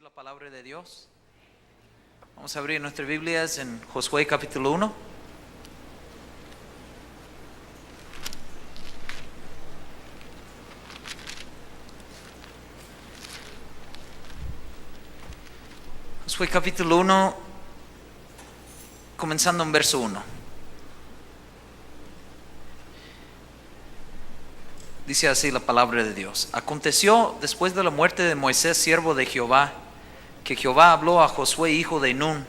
la palabra de Dios. Vamos a abrir nuestras Biblias en Josué capítulo 1. Josué capítulo 1, comenzando en verso 1. Dice así la palabra de Dios. Aconteció después de la muerte de Moisés, siervo de Jehová, que Jehová habló a Josué, hijo de Nun,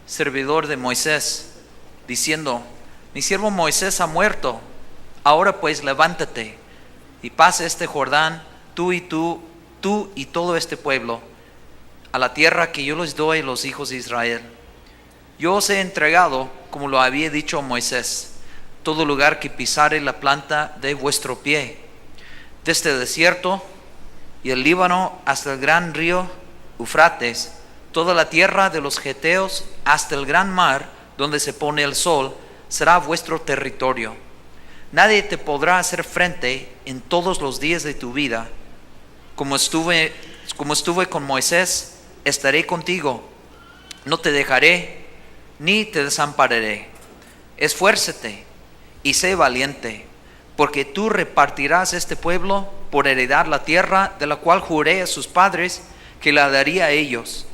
servidor de Moisés, diciendo: mi siervo Moisés ha muerto. Ahora pues levántate y pasa este Jordán, tú y todo este pueblo, a la tierra que yo les doy a los hijos de Israel. Yo os he entregado, como lo había dicho a Moisés, todo lugar que pisare la planta de vuestro pie, desde el desierto y el Líbano hasta el gran río Eufrates, toda la tierra de los Geteos hasta el gran mar donde se pone el sol, será vuestro territorio. Nadie te podrá hacer frente en todos los días de tu vida. Como estuve con Moisés, estaré contigo. No te dejaré ni te desampararé. Esfuérzate y sé valiente, porque tú repartirás este pueblo por heredar la tierra de la cual juré a sus padres que la daría a ellos.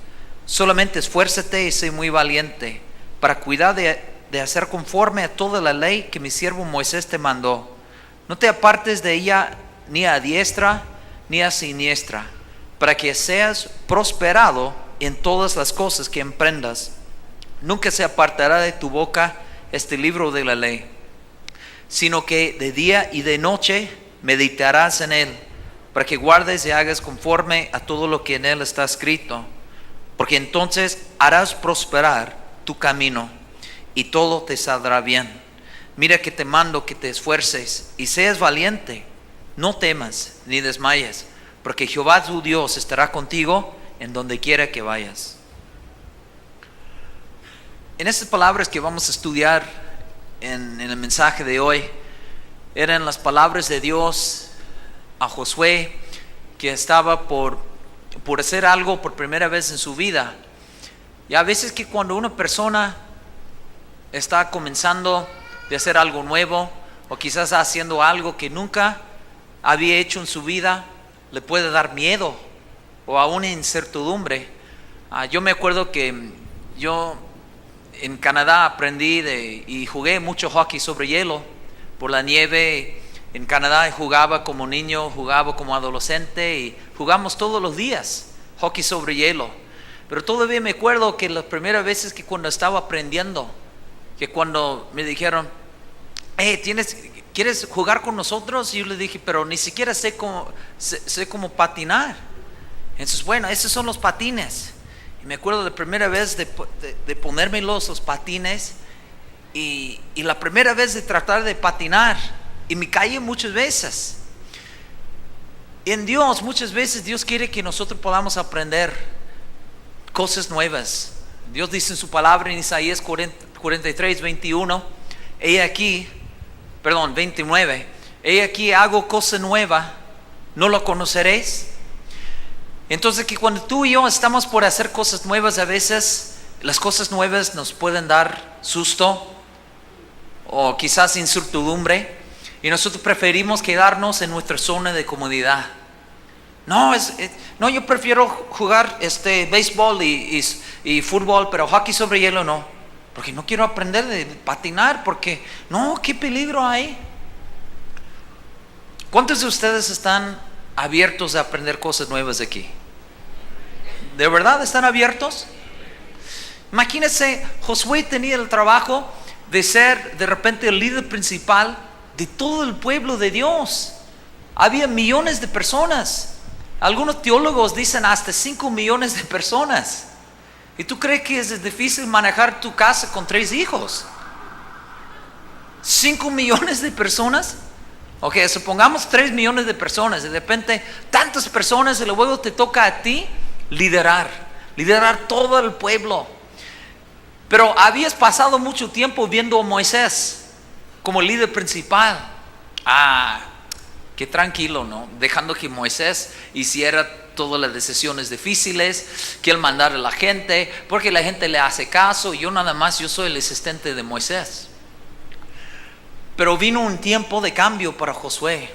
Solamente esfuérzate y sé muy valiente para cuidar de hacer conforme a toda la ley que mi siervo Moisés te mandó. No te apartes de ella ni a diestra ni a siniestra, para que seas prosperado en todas las cosas que emprendas. Nunca se apartará de tu boca este libro de la ley, sino que de día y de noche meditarás en él, para que guardes y hagas conforme a todo lo que en él está escrito, porque entonces harás prosperar tu camino y todo te saldrá bien. Mira que te mando que te esfuerces y seas valiente. No temas ni desmayes, porque Jehová tu Dios estará contigo en donde quiera que vayas. En estas palabras que vamos a estudiar en el mensaje de hoy, eran las palabras de Dios a Josué, que estaba por hacer algo por primera vez en su vida. Y a veces que cuando una persona está comenzando de hacer algo nuevo, o quizás haciendo algo que nunca había hecho en su vida, le puede dar miedo o aún incertidumbre. Yo me acuerdo que yo en Canadá aprendí y jugué mucho hockey sobre hielo por la nieve. En Canadá jugaba como niño, jugaba como adolescente y jugamos todos los días hockey sobre hielo. Pero todavía me acuerdo que las primeras veces que cuando estaba aprendiendo, que cuando me dijeron: ¿quieres jugar con nosotros? Y yo le dije: pero ni siquiera sé cómo patinar. Entonces, bueno, esos son los patines. Y me acuerdo de la primera vez de ponerme los patines y la primera vez de tratar de patinar, y me caí muchas veces. En Dios, muchas veces Dios quiere que nosotros podamos aprender cosas nuevas. Dios dice en su palabra en Isaías 43, 21, 29, he aquí hago cosa nueva, ¿no lo conoceréis? Entonces, que cuando tú y yo estamos por hacer cosas nuevas, a veces las cosas nuevas nos pueden dar susto o quizás incertidumbre, y nosotros preferimos quedarnos en nuestra zona de comodidad. No, yo prefiero jugar béisbol y fútbol, pero hockey sobre hielo no, porque no quiero aprender de patinar, porque no, qué peligro hay. ¿Cuántos de ustedes están abiertos a aprender cosas nuevas aquí? ¿De verdad están abiertos? Imagínense, Josué tenía el trabajo de ser de repente el líder principal de todo el pueblo de Dios. Había millones de personas. Algunos teólogos dicen hasta 5 millones de personas. ¿Y tú crees que es difícil manejar tu casa con 3 hijos? 5 millones de personas. Ok, supongamos 3 millones de personas. De repente tantas personas, y luego te toca a ti liderar todo el pueblo. Pero habías pasado mucho tiempo viendo a Moisés como líder principal. que tranquilo, ¿no? Dejando que Moisés hiciera todas las decisiones difíciles, que él mandara a la gente, porque la gente le hace caso, y yo nada más, yo soy el asistente de Moisés. Pero vino un tiempo de cambio para Josué.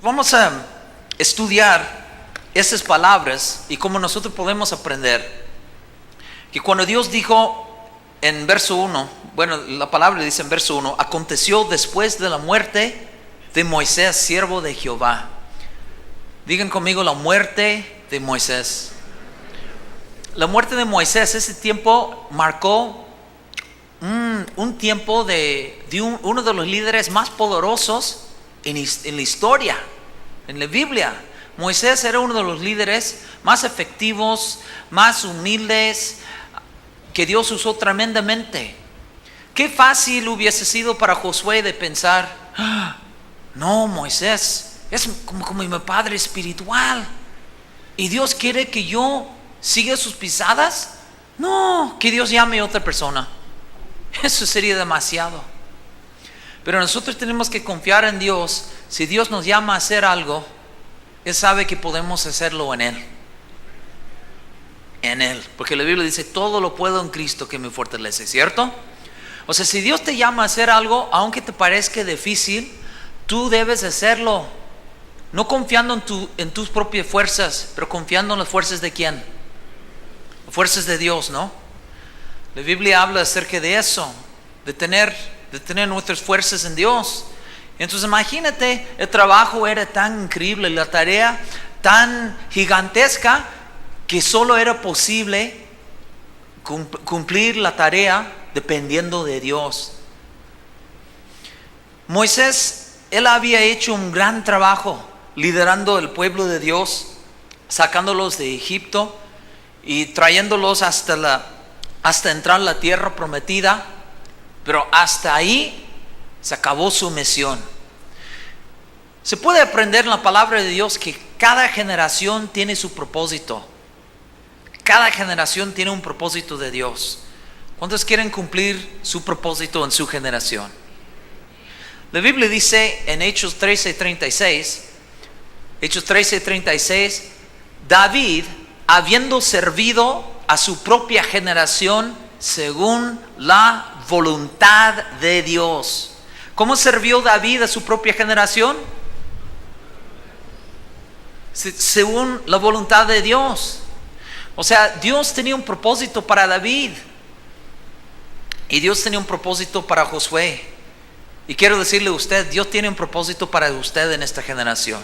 Vamos a estudiar esas palabras y cómo nosotros podemos aprender que cuando Dios dijo en verso 1, bueno, la palabra dice en verso 1, aconteció después de la muerte de Moisés, siervo de Jehová. Digan conmigo, la muerte de Moisés. La muerte de Moisés, ese tiempo marcó un tiempo de uno de los líderes más poderosos en la historia, en la Biblia. Moisés era uno de los líderes más efectivos, más humildes, que Dios usó tremendamente. Qué fácil hubiese sido para Josué de pensar, no, Moisés es como mi padre espiritual y Dios quiere que yo siga sus pisadas. No, que Dios llame a otra persona, eso sería demasiado. Pero nosotros tenemos que confiar en Dios. Si Dios nos llama a hacer algo, Él sabe que podemos hacerlo en Él. En Él, porque la Biblia dice, todo lo puedo en Cristo que me fortalece, ¿cierto? O sea, si Dios te llama a hacer algo, aunque te parezca difícil, tú debes hacerlo. No confiando en tus propias fuerzas, pero confiando en las fuerzas de ¿quién? Las fuerzas de Dios, ¿no? La Biblia habla acerca de eso, de tener nuestras fuerzas en Dios. Entonces imagínate, el trabajo era tan increíble, la tarea tan gigantesca, que solo era posible cumplir la tarea dependiendo de Dios. Moisés, él había hecho un gran trabajo liderando el pueblo de Dios, sacándolos de Egipto y trayéndolos hasta entrar en la tierra prometida, pero hasta ahí se acabó su misión. Se puede aprender en la palabra de Dios que cada generación tiene su propósito. Cada generación tiene un propósito de Dios. ¿Cuántos quieren cumplir su propósito en su generación? La Biblia dice en Hechos 13:36, David, habiendo servido a su propia generación según la voluntad de Dios. ¿Cómo sirvió David a su propia generación? Según la voluntad de Dios. O sea, Dios tenía un propósito para David y Dios tenía un propósito para Josué. Y quiero decirle a usted, Dios tiene un propósito para usted en esta generación.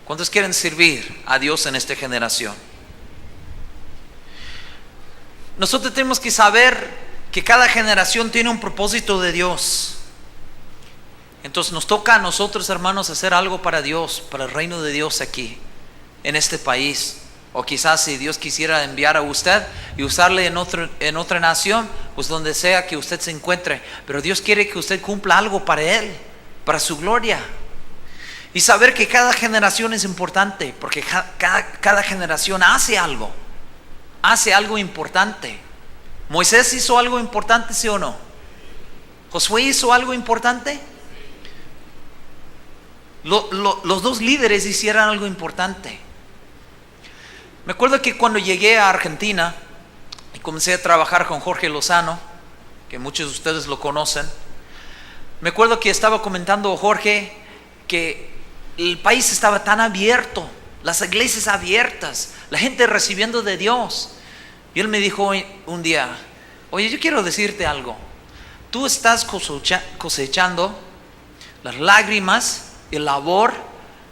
¿Cuántos quieren servir a Dios en esta generación? Nosotros tenemos que saber que cada generación tiene un propósito de Dios. Entonces nos toca a nosotros, hermanos, hacer algo para Dios, para el reino de Dios aquí, en este país. O quizás si Dios quisiera enviar a usted y usarle en otra nación, pues donde sea que usted se encuentre. Pero Dios quiere que usted cumpla algo para Él, para su gloria. Y saber que cada generación es importante, porque cada generación hace algo importante. Moisés hizo algo importante, ¿sí o no? Josué hizo algo importante. Los dos líderes hicieron algo importante. Me acuerdo que cuando llegué a Argentina y comencé a trabajar con Jorge Lozano, que muchos de ustedes lo conocen, me acuerdo que estaba comentando a Jorge que el país estaba tan abierto, las iglesias abiertas, la gente recibiendo de Dios. Y él me dijo un día, oye, yo quiero decirte algo. Tú estás cosechando las lágrimas y el labor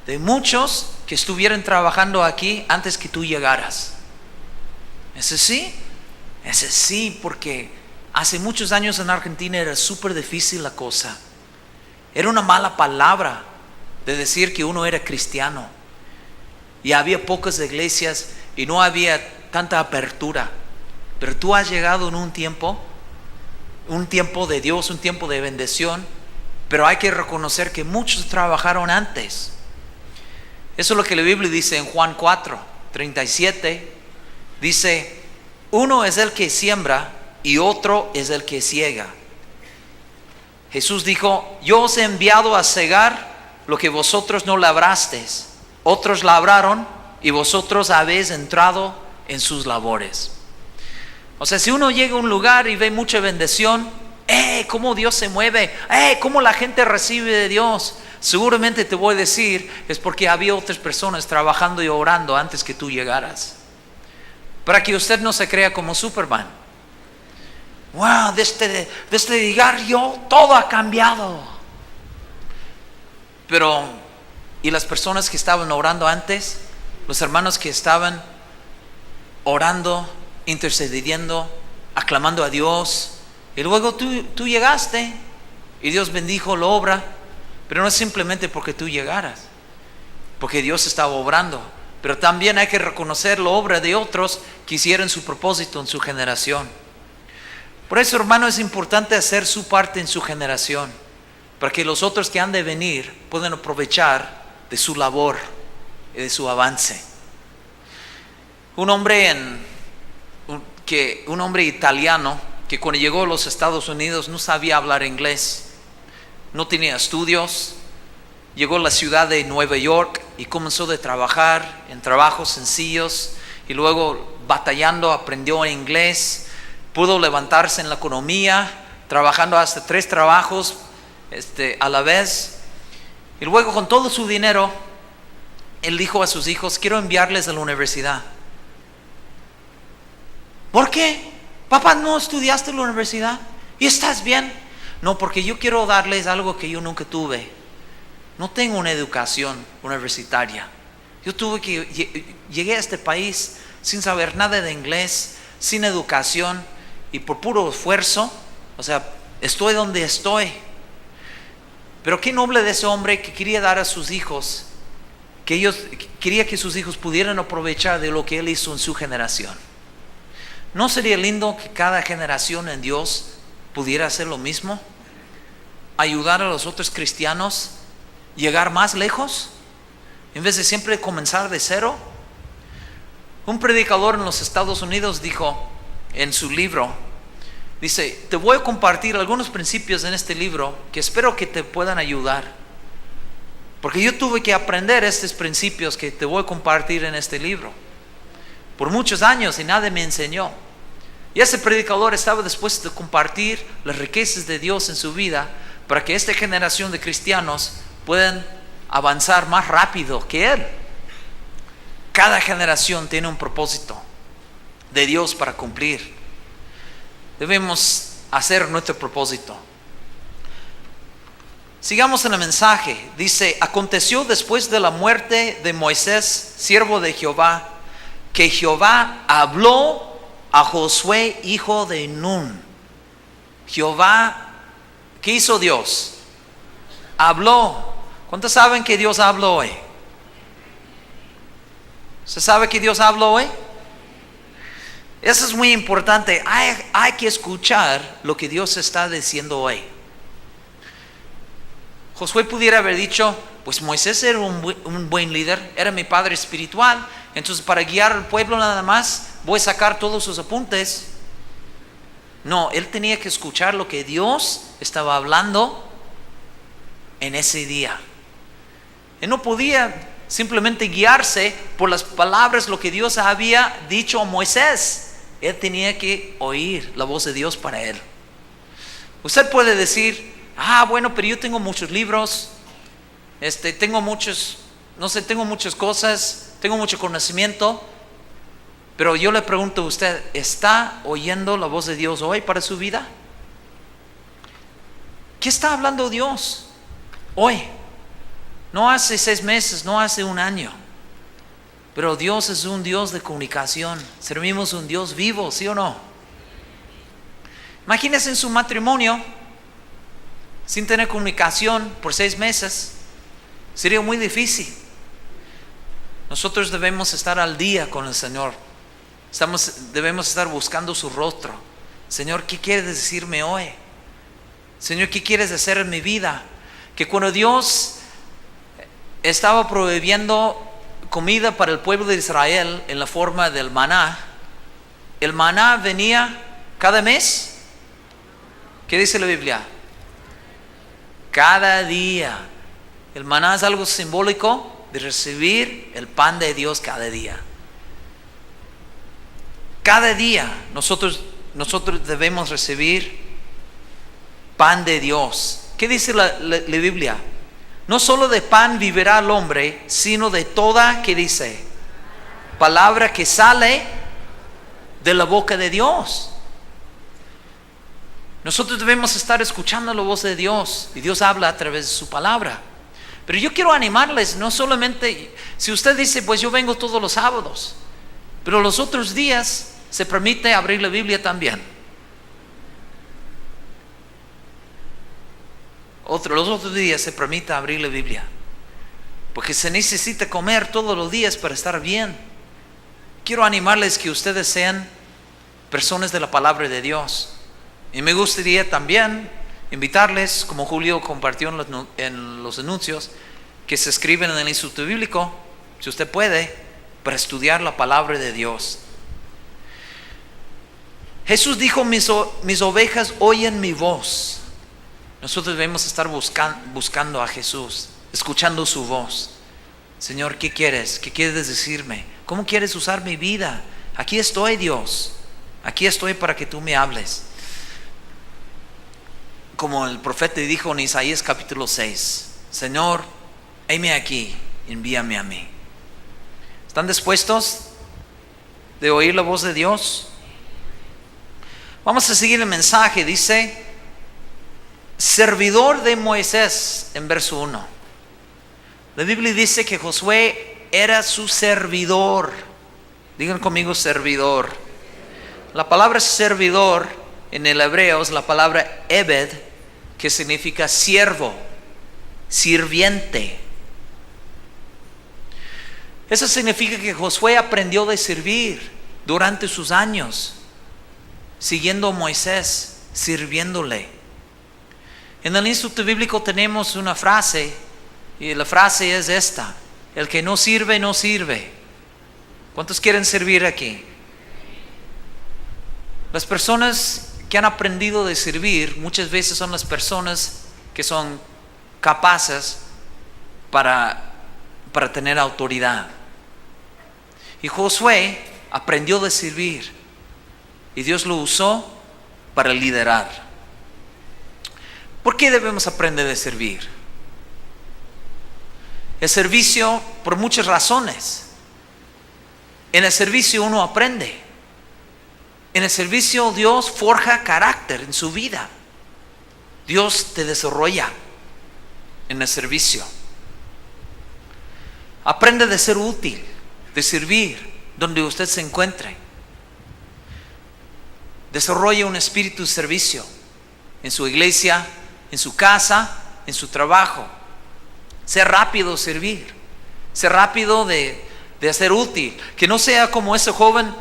de muchos que estuvieran trabajando aquí antes que tú llegaras. ¿Ese sí? Ese sí, porque hace muchos años en Argentina era súper difícil la cosa. Era una mala palabra de decir que uno era cristiano. Y había pocas iglesias y no había tanta apertura. Pero tú has llegado en un tiempo de Dios, un tiempo de bendición. Pero hay que reconocer que muchos trabajaron antes. Eso es lo que la Biblia dice en Juan 4:37. Dice, uno es el que siembra y otro es el que ciega. Jesús dijo, yo os he enviado a cegar lo que vosotros no labrasteis, otros labraron y vosotros habéis entrado en sus labores. O sea, si uno llega a un lugar y ve mucha bendición, cómo Dios se mueve, cómo la gente recibe de Dios, seguramente te voy a decir, es porque había otras personas trabajando y orando antes que tú llegaras. Para que usted no se crea como Superman. Wow, desde llegar yo, todo ha cambiado. Pero, ¿y las personas que estaban orando antes? Los hermanos que estaban orando, intercediendo, aclamando a Dios. Y luego tú llegaste y Dios bendijo la obra. Pero no es simplemente porque tú llegaras, porque Dios estaba obrando. Pero también hay que reconocer la obra de otros que hicieron su propósito en su generación. Por eso, hermano, es importante hacer su parte en su generación, para que los otros que han de venir puedan aprovechar de su labor y de su avance. Un hombre italiano que cuando llegó a los Estados Unidos no sabía hablar inglés, no tenía estudios, llegó a la ciudad de Nueva York y comenzó a trabajar en trabajos sencillos y luego batallando aprendió inglés, pudo levantarse en la economía, trabajando hasta 3 trabajos a la vez. Y luego con todo su dinero, él dijo a sus hijos, quiero enviarles a la universidad. ¿Por qué? Papá, ¿no estudiaste en la universidad? ¿Y estás bien? No, porque yo quiero darles algo que yo nunca tuve. No tengo una educación universitaria. Llegué a este país sin saber nada de inglés, sin educación y por puro esfuerzo. O sea, estoy donde estoy. Pero qué noble de ese hombre que quería dar a sus hijos, quería que sus hijos pudieran aprovechar de lo que él hizo en su generación. ¿No sería lindo que cada generación en Dios pudiera hacer lo mismo? Ayudar a los otros cristianos, llegar más lejos, en vez de siempre comenzar de cero. Un predicador en los Estados Unidos dijo en su libro, dice, te voy a compartir algunos principios en este libro que espero que te puedan ayudar, porque yo tuve que aprender estos principios que te voy a compartir en este libro por muchos años y nadie me enseñó. Y ese predicador estaba dispuesto a compartir las riquezas de Dios en su vida para que esta generación de cristianos puedan avanzar más rápido que él. Cada generación tiene un propósito de Dios para cumplir. Debemos hacer nuestro propósito. Sigamos en el mensaje. Dice, aconteció después de la muerte de Moisés, siervo de Jehová, que Jehová habló a Josué, hijo de Nun. Jehová, ¿qué hizo Dios? Habló. ¿Cuántos saben que Dios habló hoy? ¿Se sabe que Dios habló hoy? Eso es muy importante. Hay que escuchar lo que Dios está diciendo hoy. Josué pudiera haber dicho, pues Moisés era un buen líder, era mi padre espiritual, entonces para guiar al pueblo nada más voy a sacar todos sus apuntes. No, él tenía que escuchar lo que Dios estaba hablando en ese día. Él no podía simplemente guiarse por las palabras, lo que Dios había dicho a Moisés. Él tenía que oír la voz de Dios para él. Usted puede decir, bueno, pero yo tengo muchos libros, tengo muchas cosas, tengo mucho conocimiento. Pero yo le pregunto a usted, ¿está oyendo la voz de Dios hoy para su vida? ¿Qué está hablando Dios hoy? No hace 6 meses, no hace un año. Pero Dios es un Dios de comunicación. Servimos un Dios vivo, ¿sí o no? Imagínense en su matrimonio sin tener comunicación por 6 meses. Sería muy difícil. Nosotros debemos estar al día con el Señor. Debemos estar buscando su rostro. Señor, ¿qué quieres decirme hoy? Señor, ¿qué quieres hacer en mi vida? Que cuando Dios estaba proveyendo comida para el pueblo de Israel en la forma del maná, el maná venía cada mes. ¿Qué dice la Biblia? Cada día. El maná es algo simbólico de recibir el pan de Dios cada día. Cada día nosotros debemos recibir pan de Dios. ¿Qué dice la Biblia? No solo de pan vivirá el hombre, sino de toda, ¿qué dice? Palabra que sale de la boca de Dios. Nosotros debemos estar escuchando la voz de Dios, y Dios habla a través de su palabra. Pero yo quiero animarles, no solamente, si usted dice, pues yo vengo todos los sábados, pero los otros días se permite abrir la Biblia también. Los otros días se permite abrir la Biblia, porque se necesita comer todos los días para estar bien. Quiero animarles que ustedes sean personas de la palabra de Dios. Y me gustaría también invitarles, como Julio compartió en los anuncios, que se escriben en el Instituto Bíblico, si usted puede, para estudiar la palabra de Dios. Jesús dijo, mis ovejas oyen mi voz. Nosotros debemos estar buscando a Jesús, escuchando su voz. Señor, ¿qué quieres? ¿Qué quieres decirme? ¿Cómo quieres usar mi vida? Aquí estoy, Dios. Aquí estoy para que tú me hables. Como el profeta dijo en Isaías capítulo 6, Señor, heme aquí, envíame a mí. ¿Están dispuestos de oír la voz de Dios? Vamos a seguir el mensaje. Dice, servidor de Moisés, en verso 1. La Biblia dice que Josué era su servidor. Digan conmigo, servidor. La palabra servidor en el hebreo es la palabra ebed, que significa siervo, sirviente. Eso significa que Josué aprendió de servir durante sus años, siguiendo a Moisés, sirviéndole. En el Instituto Bíblico tenemos una frase, y la frase es esta: el que no sirve, no sirve. ¿Cuántos quieren servir aquí? Las personas que han aprendido de servir muchas veces son las personas que son capaces para tener autoridad. Y Josué aprendió de servir, y Dios lo usó para liderar. ¿Por qué debemos aprender de servir? El servicio, por muchas razones. En el servicio uno aprende. En el servicio Dios forja carácter en su vida. Dios te desarrolla en el servicio. Aprende de ser útil, de servir donde usted se encuentre. Desarrolla un espíritu de servicio en su iglesia, en su casa, en su trabajo. Ser rápido servir, ser rápido de ser útil. Que no sea como ese joven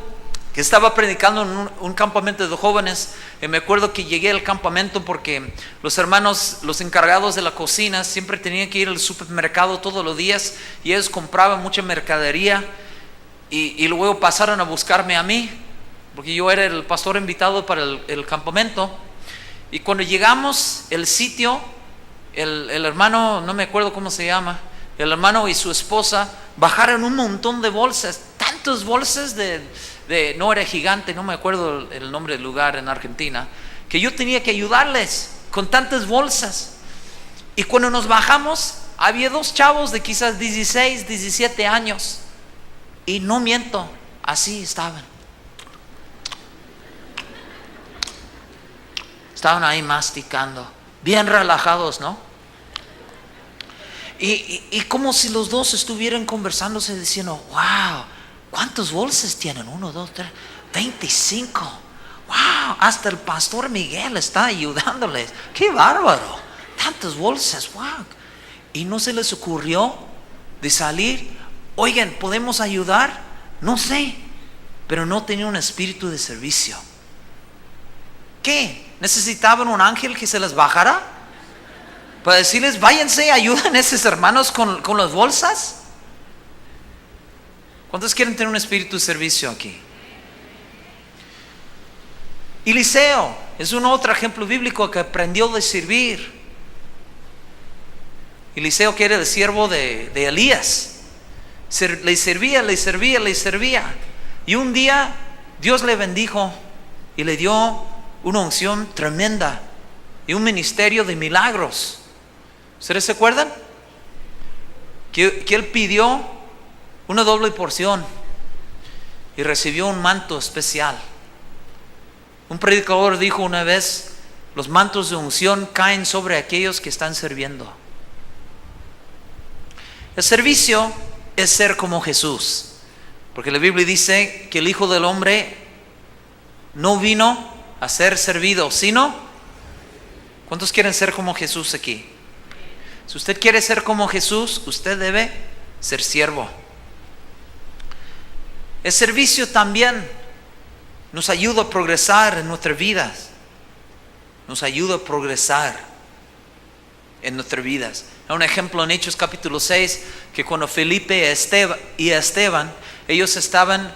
que estaba predicando en un campamento de jóvenes. Y me acuerdo que llegué al campamento porque los hermanos, los encargados de la cocina, siempre tenían que ir al supermercado todos los días, y ellos compraban mucha mercadería, y luego pasaron a buscarme a mí, porque yo era el pastor invitado para el campamento. Y cuando llegamos el sitio, el hermano, no me acuerdo cómo se llama, el hermano y su esposa bajaron un montón de bolsas, tantas bolsas no era Gigante, no me acuerdo el nombre del lugar en Argentina, que yo tenía que ayudarles con tantas bolsas. Y cuando nos bajamos, había dos chavos de quizás 16, 17 años, y no miento, así estaban ahí masticando, bien relajados, ¿no? Y como si los dos estuvieran conversándose, diciendo, wow, ¿cuántas bolsas tienen? 1, 2, 3, 25. Wow, hasta el pastor Miguel está ayudándoles. ¡Qué bárbaro! Tantas bolsas, wow. Y no se les ocurrió de salir. Oigan, ¿podemos ayudar? No sé, pero no tenía un espíritu de servicio. ¿Qué? ¿Necesitaban un ángel que se les bajara para decirles, váyanse, ayuden a esos hermanos con las bolsas? ¿Cuántos quieren tener un espíritu de servicio aquí? Eliseo es un otro ejemplo bíblico que aprendió de servir. Eliseo, que era el siervo de Elías, le servía. Y un día Dios le bendijo y le dio una unción tremenda y un ministerio de milagros. ¿Ustedes se acuerdan? Que él pidió una doble porción y recibió un manto especial. Un predicador dijo una vez: los mantos de unción caen sobre aquellos que están sirviendo. El servicio es ser como Jesús, porque la Biblia dice que el Hijo del Hombre no vino a ser servido, sino... ¿Cuántos quieren ser como Jesús aquí? Si usted quiere ser como Jesús, usted debe ser siervo. El servicio también nos ayuda a progresar en nuestras vidas. Nos ayuda a progresar en nuestras vidas. Hay un ejemplo en Hechos capítulo 6, que cuando Felipe y Esteban, ellos estaban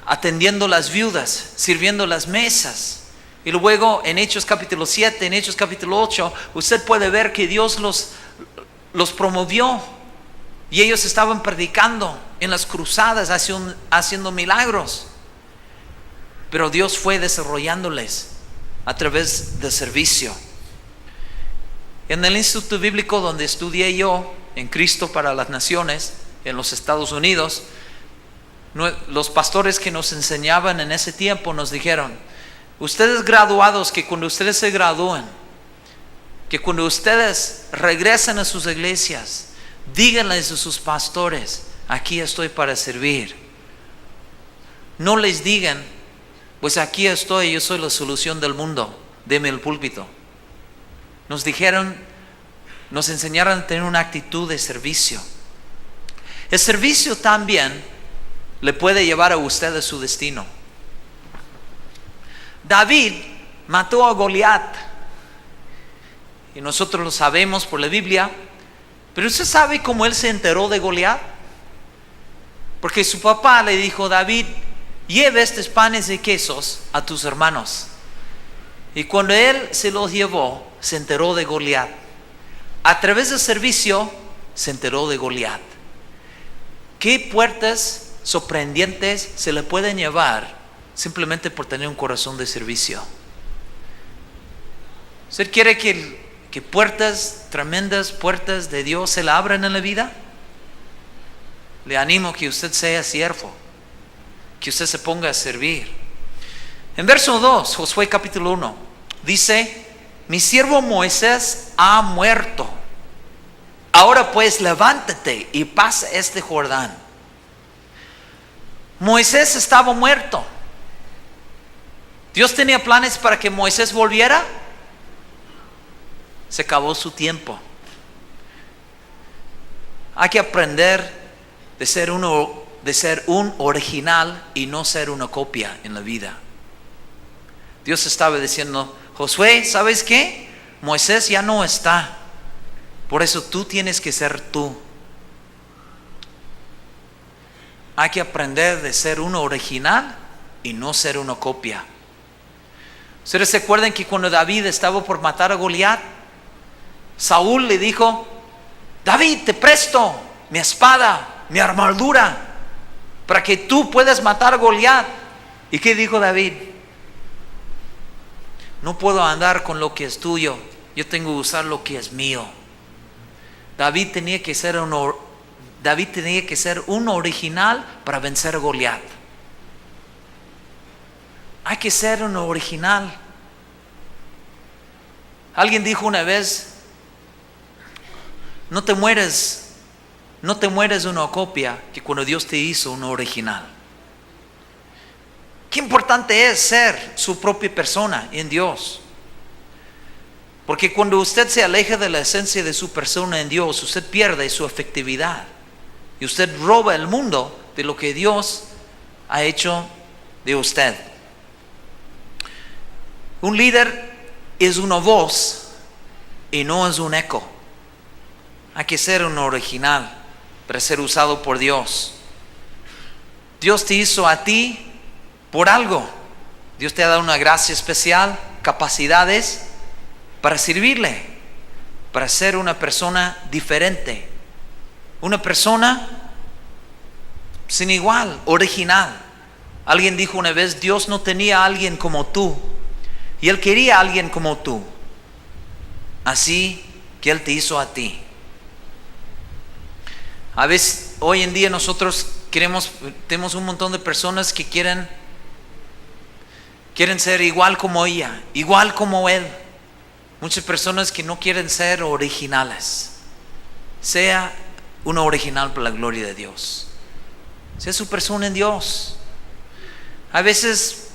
atendiendo las viudas, sirviendo las mesas. Y luego en Hechos capítulo 7, en Hechos capítulo 8, usted puede ver que Dios los promovió. Y ellos estaban predicando en las cruzadas, haciendo milagros. Pero Dios fue desarrollándoles a través del servicio. En el Instituto Bíblico donde estudié yo, en Cristo para las Naciones, en los Estados Unidos, los pastores que nos enseñaban en ese tiempo nos dijeron: ustedes graduados, que cuando ustedes se gradúen, que cuando ustedes regresen a sus iglesias, díganles a sus pastores: aquí estoy para servir. No les digan: pues aquí estoy, yo soy la solución del mundo, deme el púlpito. Nos enseñaron a tener una actitud de servicio. El servicio también le puede llevar a usted a su destino. David mató a Goliat, y nosotros lo sabemos por la Biblia. Pero usted sabe cómo él se enteró de Goliat. Porque su papá le dijo: David, lleve estos panes y quesos a tus hermanos. Y cuando él se los llevó, se enteró de Goliat. A través del servicio se enteró de Goliat. ¿Qué puertas sorprendentes se le pueden llevar simplemente por tener un corazón de servicio? ¿Usted quiere que puertas, tremendas puertas de Dios se le abran en la vida? Le animo que usted sea siervo, que usted se ponga a servir. En verso 2, Josué capítulo 1, dice: mi siervo Moisés ha muerto. Ahora pues levántate y pasa este Jordán. Moisés estaba muerto. ¿Dios tenía planes para que Moisés volviera? Se acabó su tiempo. Hay que aprender de ser un original y no ser una copia en la vida. Dios estaba diciendo: Josué, ¿sabes qué? Moisés ya no está. Por eso tú tienes que ser tú. Hay que aprender de ser uno original y no ser una copia. ¿Ustedes se acuerdan que cuando David estaba por matar a Goliat, Saúl le dijo: David, te presto mi espada, mi armadura, para que tú puedas matar a Goliat? ¿Y qué dijo David? No puedo andar con lo que es tuyo, yo tengo que usar lo que es mío. David tenía que ser un original para vencer a Goliat. Hay que ser un original. Alguien dijo una vez: no te mueres de una copia, que cuando Dios te hizo un original. Qué importante es ser su propia persona en Dios. Porque cuando usted se aleja de la esencia de su persona en Dios, usted pierde su efectividad. Y usted roba el mundo de lo que Dios ha hecho de usted. Un líder es una voz y no es un eco. Hay que ser un original para ser usado por Dios. Dios te hizo a ti por algo. Dios te ha dado una gracia especial, capacidades para servirle. para ser una persona diferente, una persona sin igual, original. Alguien dijo una vez: Dios no tenía a alguien como tú, y Él quería a alguien como tú, así que Él te hizo a ti. A veces, hoy en día nosotros tenemos un montón de personas que quieren ser igual como ella, igual como él. Muchas personas que no quieren ser originales. Sea uno original para la gloria de Dios. Sea su persona en Dios. A veces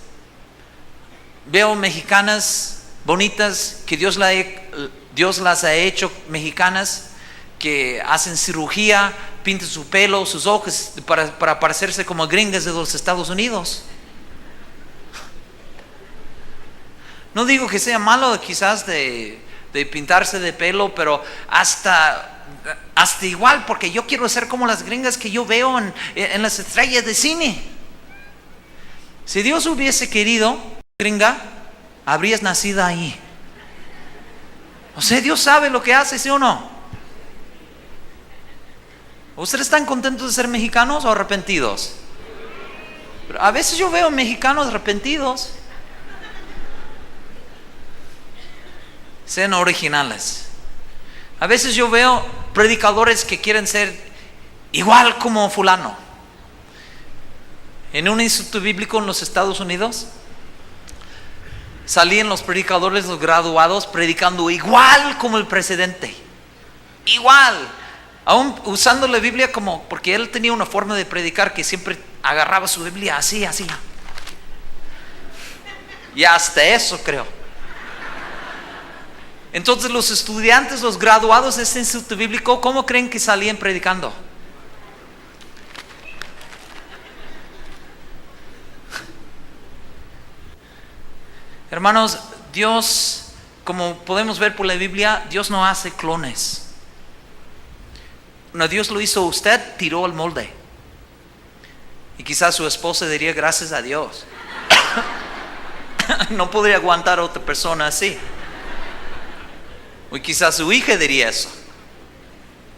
veo mexicanas bonitas que Dios las ha hecho mexicanas, que hacen cirugía, pintan su pelo, sus ojos para parecerse como gringas de los Estados Unidos. No digo que sea malo quizás de pintarse de pelo, pero hasta igual, porque yo quiero ser como las gringas que yo veo en las estrellas de cine. Si Dios hubiese querido, gringa, habrías nacido ahí. O sea, Dios sabe lo que hace, ¿sí o no? ¿Ustedes están contentos de ser mexicanos o arrepentidos? Pero a veces yo veo mexicanos arrepentidos. Sean originales. A veces yo veo predicadores que quieren ser igual como fulano. En un instituto bíblico en los Estados Unidos salían los predicadores, los graduados, predicando igual como el presidente. Igual. Aún usando la Biblia como, porque él tenía una forma de predicar que siempre agarraba su Biblia así. Y hasta eso creo. Entonces los estudiantes, los graduados de este instituto bíblico, ¿cómo creen que salían predicando? Hermanos, Dios, como podemos ver por la Biblia, Dios no hace clones. Cuando Dios lo hizo, usted tiró el molde. Y quizás su esposa diría: gracias a Dios. No podría aguantar a otra persona así. O quizás su hija diría eso,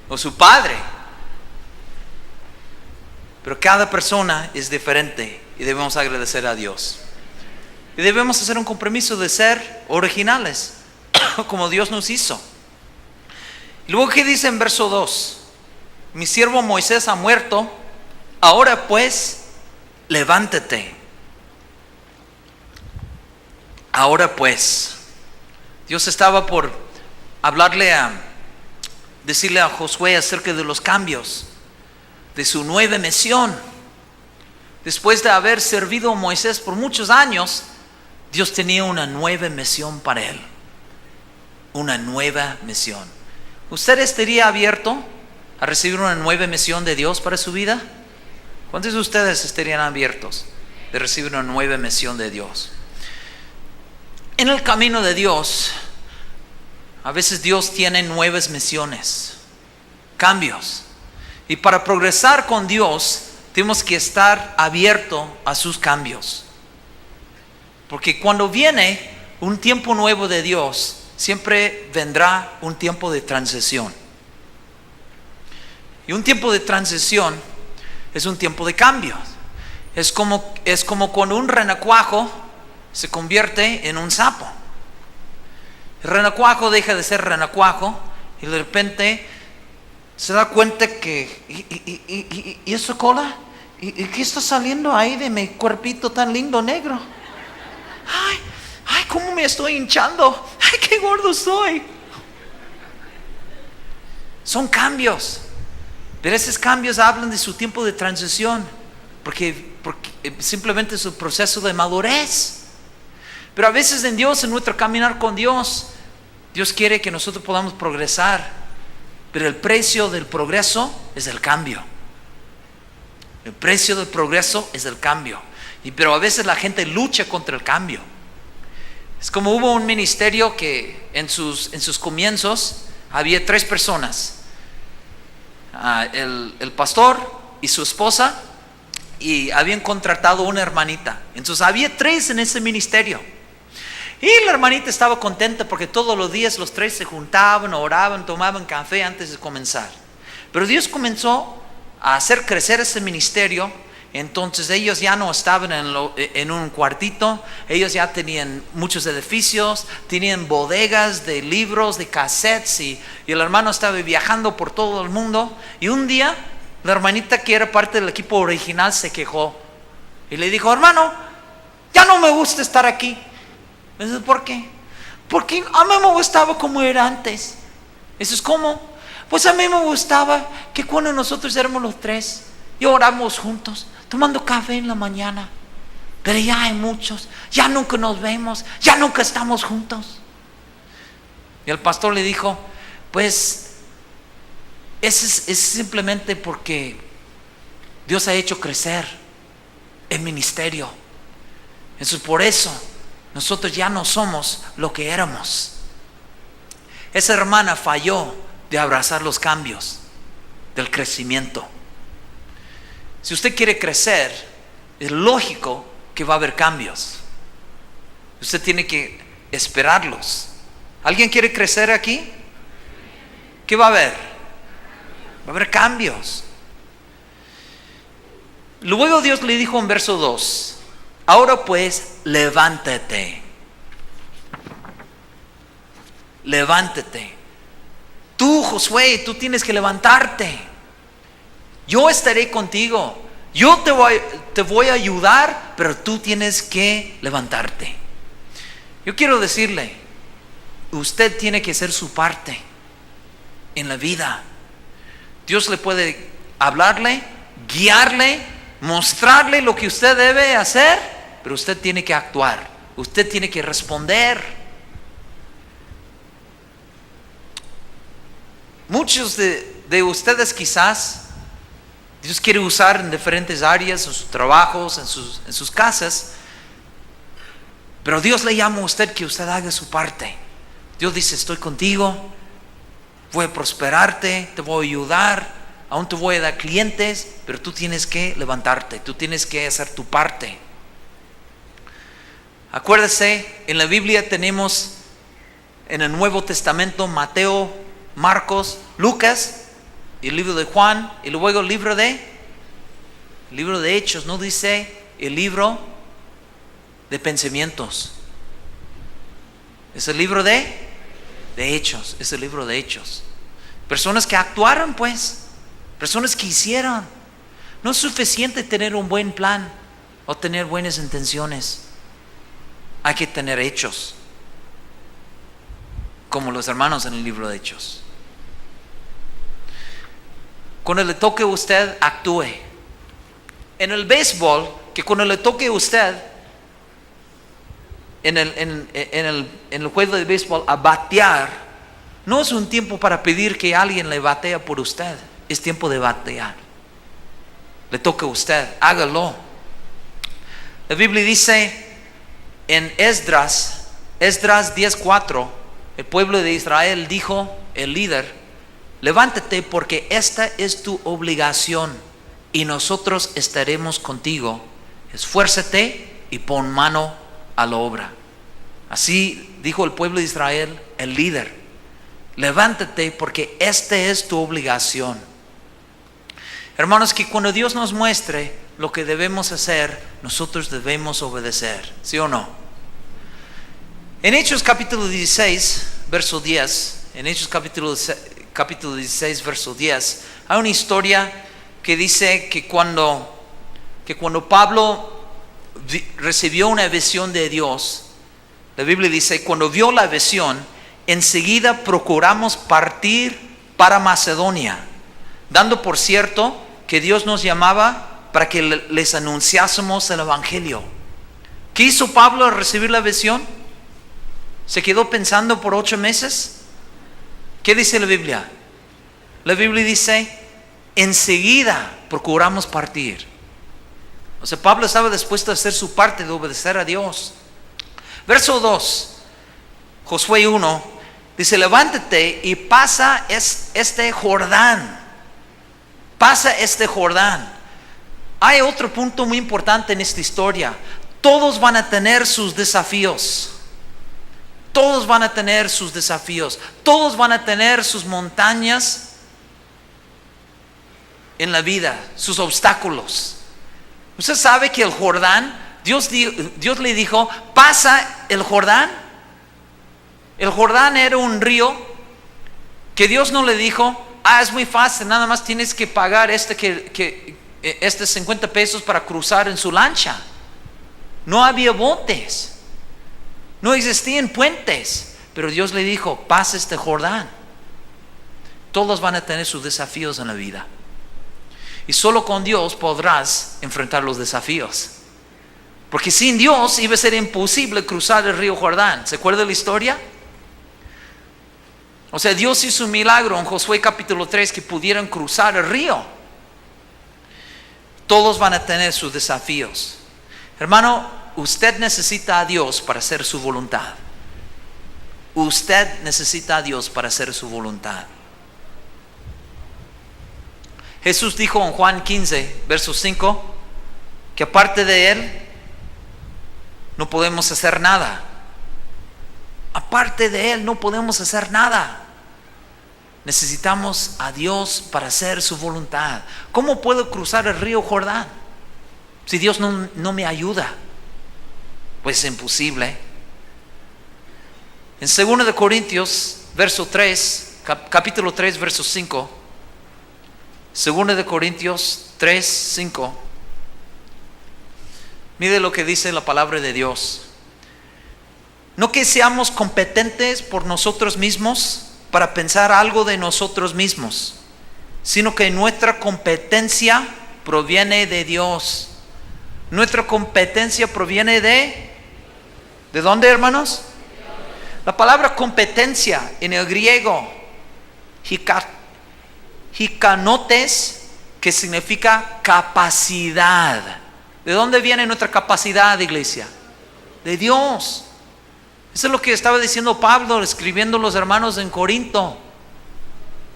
o su padre. Pero cada persona es diferente y debemos agradecer a Dios. Y debemos hacer un compromiso de ser originales, como Dios nos hizo. Y luego, ¿qué dice en verso 2? Mi siervo Moisés ha muerto, ahora pues, levántate. Ahora pues, Dios estaba por decirle a Josué acerca de los cambios, de su nueva misión. Después de haber servido a Moisés por muchos años, Dios tenía una nueva misión para él. Una nueva misión. ¿Usted estaría abierto a recibir una nueva misión de Dios para su vida? ¿Cuántos de ustedes estarían abiertos de recibir una nueva misión de Dios? En el camino de Dios, a veces Dios tiene nuevas misiones, cambios. Y para progresar con Dios, tenemos que estar abiertos a sus cambios. Porque cuando viene un tiempo nuevo de Dios, siempre vendrá un tiempo de transición. Y un tiempo de transición es un tiempo de cambios. Es como cuando un renacuajo se convierte en un sapo. El renacuajo deja de ser renacuajo y de repente se da cuenta que ¿y esa cola? ¿Y qué está saliendo ahí de mi cuerpito tan lindo negro? Ay, cómo me estoy hinchando. Ay, qué gordo soy. Son cambios, pero esos cambios hablan de su tiempo de transición, porque simplemente es un proceso de madurez. Pero a veces en Dios, en nuestro caminar con Dios, Dios quiere que nosotros podamos progresar, pero el precio del progreso es el cambio. El precio del progreso es el cambio. Pero a veces la gente lucha contra el cambio. Es como hubo un ministerio que en sus comienzos había 3 personas. El pastor y su esposa, y habían contratado una hermanita. Entonces había 3 en ese ministerio. Y la hermanita estaba contenta porque todos los días los tres se juntaban, oraban, tomaban café antes de comenzar. Pero Dios comenzó a hacer crecer ese ministerio. Entonces ellos ya no estaban en un cuartito, ellos ya tenían muchos edificios, tenían bodegas de libros, de cassettes, y el hermano estaba viajando por todo el mundo. Y un día la hermanita, que era parte del equipo original, se quejó y le dijo: hermano, ya no me gusta estar aquí. Dice: ¿por qué? Porque a mí me gustaba como era antes. Eso es como, pues a mí me gustaba que cuando nosotros éramos los tres y oramos juntos, tomando café en la mañana. Pero ya hay muchos, ya nunca nos vemos, ya nunca estamos juntos. Y el pastor le dijo: pues es simplemente porque Dios ha hecho crecer el ministerio. Eso es por eso nosotros ya no somos lo que éramos. Esa hermana falló de abrazar los cambios del crecimiento. Si usted quiere crecer, es lógico que va a haber cambios. Usted tiene que esperarlos. ¿Alguien quiere crecer aquí? ¿Qué va a haber? Va a haber cambios. Luego Dios le dijo en verso 2: ahora pues, levántate. Levántate. Tú, Josué, tú tienes que levantarte. Yo estaré contigo. Yo te voy a ayudar, pero tú tienes que levantarte. Yo quiero decirle, usted tiene que hacer su parte en la vida. Dios le puede hablarle, guiarle, mostrarle lo que usted debe hacer, pero usted tiene que actuar. Usted tiene que responder. Muchos de ustedes quizás Dios quiere usar en diferentes áreas, en sus trabajos, en sus casas, pero Dios le llama a usted que usted haga su parte. Dios dice: estoy contigo, voy a prosperarte, te voy a ayudar, aún te voy a dar clientes, pero tú tienes que levantarte, tú tienes que hacer tu parte. Acuérdese, en la Biblia tenemos en el Nuevo Testamento Mateo, Marcos, Lucas, y el libro de Juan, y luego el libro de Hechos. No dice el libro de pensamientos, es el libro de Hechos, es el libro de Hechos. Personas que actuaron, pues, personas que hicieron. No es suficiente tener un buen plan o tener buenas intenciones. Hay que tener hechos, como los hermanos en el libro de Hechos. Cuando le toque a usted, actúe. En el béisbol, que cuando le toque a usted en el juego de béisbol a batear, no es un tiempo para pedir que alguien le batea por usted. Es tiempo de batear. Le toca a usted, hágalo. La Biblia dice en Esdras 10:4, el pueblo de Israel dijo, el líder: levántate, porque esta es tu obligación y nosotros estaremos contigo. Esfuérzate y pon mano a la obra. Así dijo el pueblo de Israel, el líder: levántate, porque esta es tu obligación. Hermanos, que cuando Dios nos muestre lo que debemos hacer, nosotros debemos obedecer, ¿sí o no? En Hechos capítulo 16, verso 10, en Hechos capítulo 16, verso 10, hay una historia que dice que cuando Pablo recibió una visión de Dios, la Biblia dice: cuando vio la visión, enseguida procuramos partir para Macedonia, dando por cierto que Dios nos llamaba para que les anunciásemos el evangelio. ¿Qué hizo Pablo al recibir la visión? ¿Se quedó pensando por 8 meses? ¿Qué dice la Biblia? La Biblia dice: enseguida procuramos partir. O sea, Pablo estaba dispuesto a hacer su parte de obedecer a Dios. Verso 2, Josué 1, dice: levántate y pasa este Jordán. Pasa este Jordán. Hay otro punto muy importante en esta historia. Todos van a tener sus desafíos. Todos van a tener sus desafíos, todos van a tener sus montañas en la vida, sus obstáculos. Usted sabe que el Jordán, Dios le dijo, pasa el Jordán. El Jordán era un río que Dios no le dijo, es muy fácil, nada más tienes que pagar este 50 pesos para cruzar en su lancha. No había botes. No existían puentes, pero Dios le dijo, pasa este Jordán. Todos van a tener sus desafíos en la vida. Y solo con Dios podrás enfrentar los desafíos. Porque sin Dios iba a ser imposible cruzar el río Jordán. ¿Se acuerda la historia? O sea, Dios hizo un milagro en Josué capítulo 3 que pudieran cruzar el río. Todos van a tener sus desafíos. Hermano, usted necesita a Dios para hacer su voluntad. Usted necesita a Dios para hacer su voluntad. Jesús dijo en Juan 15, verso 5, que aparte de Él no podemos hacer nada. Aparte de Él no podemos hacer nada. Necesitamos a Dios para hacer su voluntad. ¿Cómo puedo cruzar el río Jordán si Dios no me ayuda? Pues es imposible. En 2 de Corintios, verso 3, capítulo 3, verso 5. 2 de Corintios 3, 5. Mire lo que dice la palabra de Dios. No que seamos competentes por nosotros mismos para pensar algo de nosotros mismos, sino que nuestra competencia proviene de Dios. Nuestra competencia proviene ¿de dónde, hermanos? La palabra competencia en el griego, hikanotes, que significa capacidad. ¿De dónde viene nuestra capacidad, iglesia? De Dios. Eso es lo que estaba diciendo Pablo, escribiendo a los hermanos en Corinto.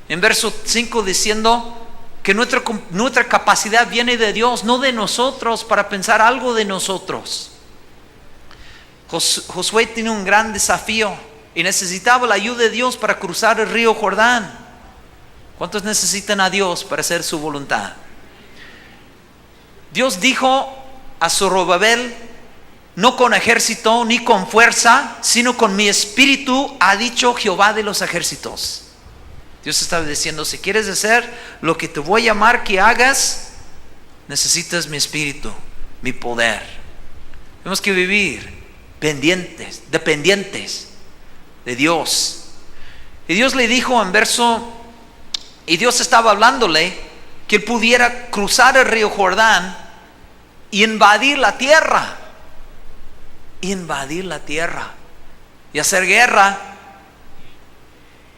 En verso 5 diciendo que nuestra capacidad viene de Dios, no de nosotros para pensar algo de nosotros. Josué tiene un gran desafío y necesitaba la ayuda de Dios para cruzar el río Jordán. ¿Cuántos necesitan a Dios para hacer su voluntad? Dios dijo a Zorobabel, no con ejército ni con fuerza, sino con mi espíritu, ha dicho Jehová de los ejércitos. Dios estaba diciendo, si quieres hacer lo que te voy a llamar que hagas, necesitas mi espíritu, mi poder. Tenemos que vivir dependientes de Dios. Y Dios le dijo y Dios estaba hablándole que él pudiera cruzar el río Jordán y invadir la tierra. Y hacer guerra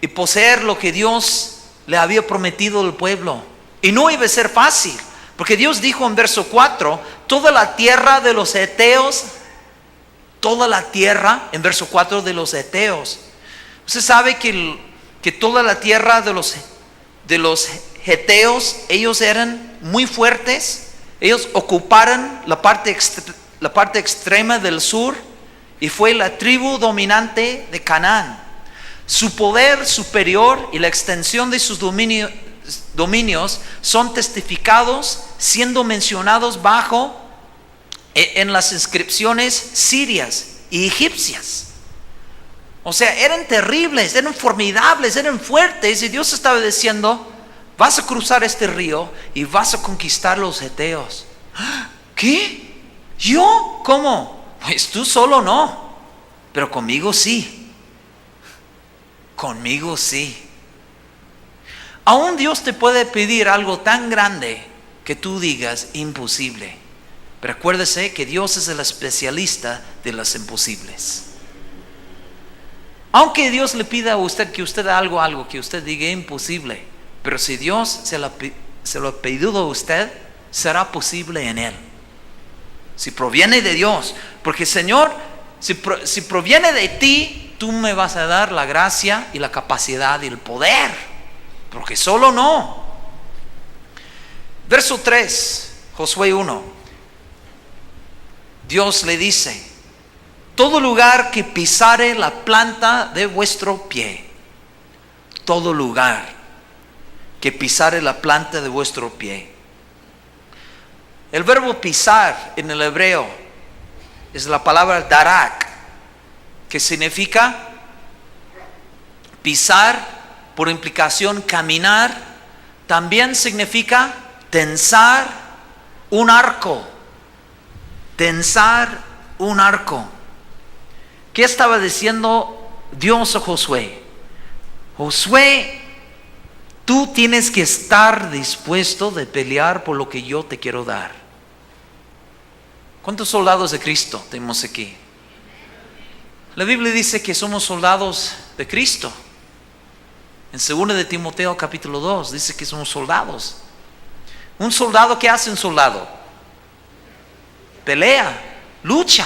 y poseer lo que Dios le había prometido al pueblo. Y no iba a ser fácil, porque Dios dijo en verso 4, toda la tierra de los heteos, en verso 4 de los heteos. Usted sabe que toda la tierra de los heteos, ellos eran muy fuertes. Ellos ocuparon la parte extrema del sur y fue la tribu dominante de Canaán. Su poder superior y la extensión de sus dominios son testificados, siendo mencionados en las inscripciones sirias y egipcias. O sea, eran terribles, eran formidables, eran fuertes, y Dios estaba diciendo, vas a cruzar este río y vas a conquistar los heteos. ¿Qué? ¿Yo? ¿Cómo? Pues tú solo no, pero conmigo sí. Conmigo sí. Aún Dios te puede pedir algo tan grande que tú digas imposible. Pero acuérdese que Dios es el especialista de los imposibles. Aunque Dios le pida a usted que usted haga algo que usted diga imposible, pero si Dios se lo ha pedido a usted, será posible en Él. Si proviene de Dios, porque Señor, si proviene de ti, tú me vas a dar la gracia y la capacidad y el poder, porque solo no. Verso 3, Josué 1. Dios le dice, todo lugar que pisare la planta de vuestro pie. Todo lugar que pisare la planta de vuestro pie. El verbo pisar en el hebreo es la palabra darak, que significa pisar, por implicación caminar. También significa tensar un arco. Tensar un arco. ¿Qué estaba diciendo Dios a Josué? Josué, tú tienes que estar dispuesto de pelear por lo que yo te quiero dar. ¿Cuántos soldados de Cristo tenemos aquí? La Biblia dice que somos soldados de Cristo. En 2 de Timoteo capítulo 2 dice que somos soldados. Un soldado, ¿qué hace un soldado? Pelea, lucha.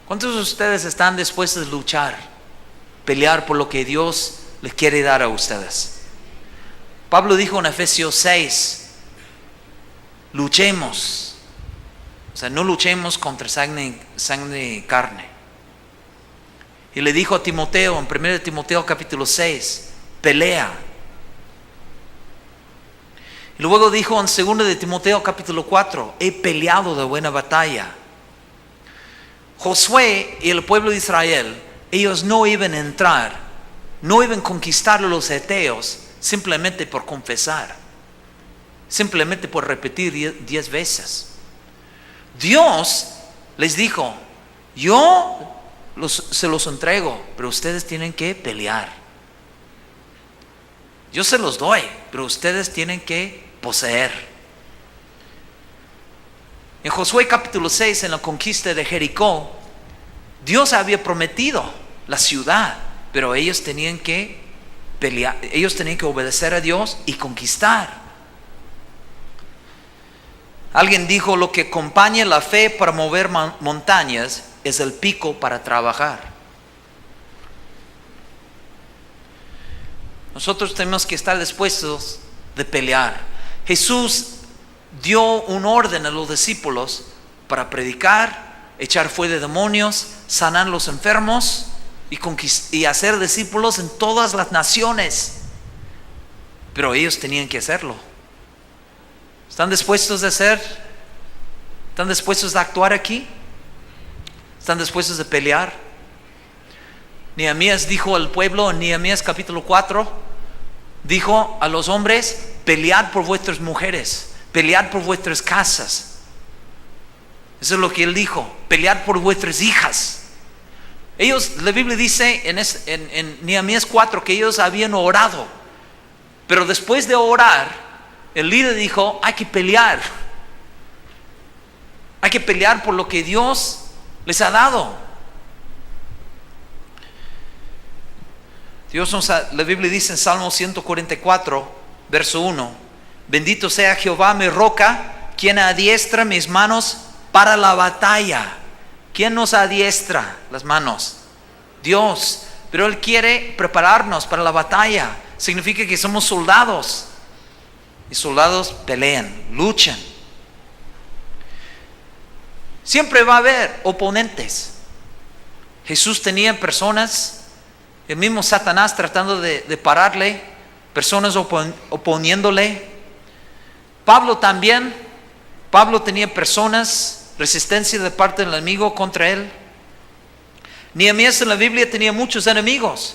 ¿Cuántos de ustedes están dispuestos a luchar, pelear por lo que Dios les quiere dar a ustedes? Pablo dijo en Efesios 6, luchemos. O sea, no luchemos contra sangre y carne. Y le dijo a Timoteo en 1 Timoteo capítulo 6, pelea. Y luego dijo en 2 de Timoteo capítulo 4, he peleado de buena batalla. Josué y el pueblo de Israel, ellos no iban a entrar, no iban a conquistar a los heteos simplemente por confesar, simplemente por repetir 10 veces. Dios les dijo, yo se los entrego, pero ustedes tienen que pelear. Yo se los doy, pero ustedes tienen que poseer. En Josué capítulo 6, en la conquista de Jericó, Dios había prometido la ciudad, pero ellos tenían que pelear, ellos tenían que obedecer a Dios y conquistar. Alguien dijo, lo que acompaña la fe para mover montañas es el pico para trabajar. Nosotros tenemos que estar dispuestos de pelear. Jesús dio un orden a los discípulos para predicar, echar fuera de demonios, sanar los enfermos y hacer discípulos en todas las naciones. Pero ellos tenían que hacerlo. ¿Están dispuestos de hacer? ¿Están dispuestos de actuar aquí? ¿Están dispuestos de pelear? Nehemías dijo al pueblo en Nehemías capítulo 4, dijo a los hombres, pelead por vuestras mujeres, pelead por vuestras casas. Eso es lo que él dijo, pelead por vuestras hijas. Ellos, la Biblia dice en Nehemías 4 que ellos habían orado, pero después de orar, el líder dijo, hay que pelear. Hay que pelear por lo que Dios les ha dado. La Biblia dice en Salmo 144, verso 1, bendito sea Jehová mi roca, quien adiestra mis manos para la batalla. ¿Quién nos adiestra las manos? Dios. Pero Él quiere prepararnos para la batalla. Significa que somos soldados. Y soldados pelean, luchan. Siempre va a haber oponentes. Jesús tenía personas, el mismo Satanás tratando de pararle, personas oponiéndole. Pablo también. Pablo tenía personas, resistencia de parte del enemigo contra él. Nehemías en la Biblia tenía muchos enemigos.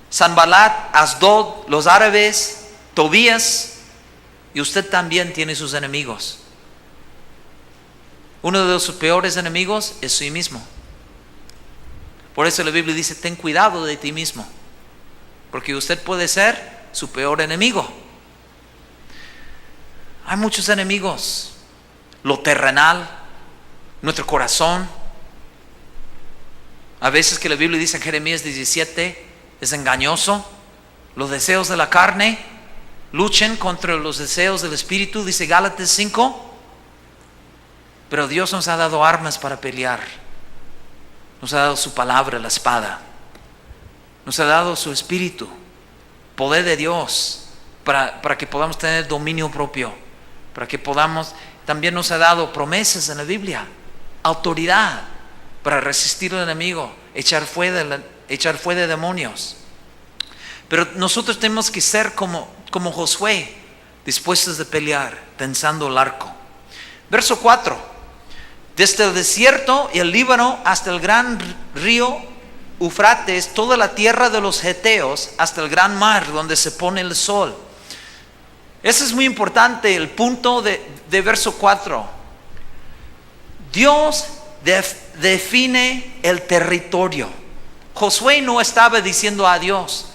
Sanballat, Asdod, los árabes, Tobías. Y usted también tiene sus enemigos. Uno de sus peores enemigos es sí mismo. Por eso la Biblia dice, ten cuidado de ti mismo. Porque usted puede ser su peor enemigo. Hay muchos enemigos. Lo terrenal, nuestro corazón. A veces que la Biblia dice en Jeremías 17, es engañoso. Los deseos de la carne. Luchen contra los deseos del Espíritu, dice Gálatas 5. Pero Dios nos ha dado armas para pelear. Nos ha dado su palabra, la espada. Nos ha dado su Espíritu, poder de Dios, para que podamos tener dominio propio. Para que podamos, también nos ha dado promesas en la Biblia. autoridad para resistir al enemigo, echar fuera demonios. Pero nosotros tenemos que ser como Josué, dispuestos de pelear, tensando el arco. Verso 4. Desde el desierto y el Líbano hasta el gran río Eufrates, toda la tierra de los heteos, hasta el gran mar donde se pone el sol. Eso es muy importante, el punto de verso 4. Dios define el territorio. Josué no estaba diciendo a Dios,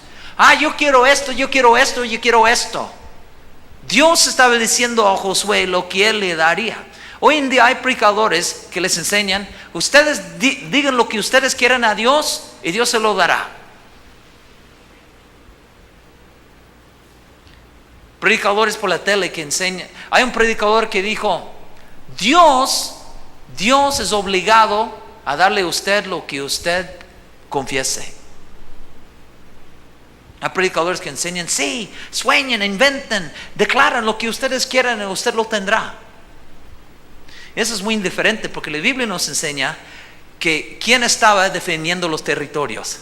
yo quiero esto, yo quiero esto, yo quiero esto. Dios estaba diciendo a Josué lo que él le daría. Hoy en día hay predicadores que les enseñan, ustedes digan lo que ustedes quieran a Dios y Dios se lo dará. Predicadores por la tele que enseñan. Hay un predicador que dijo, Dios es obligado a darle a usted lo que usted confiese. Hay predicadores que enseñan, sí, sueñen, inventen, declaran lo que ustedes quieran y usted lo tendrá. Eso es muy indiferente porque la Biblia nos enseña que ¿quién estaba defendiendo los territorios?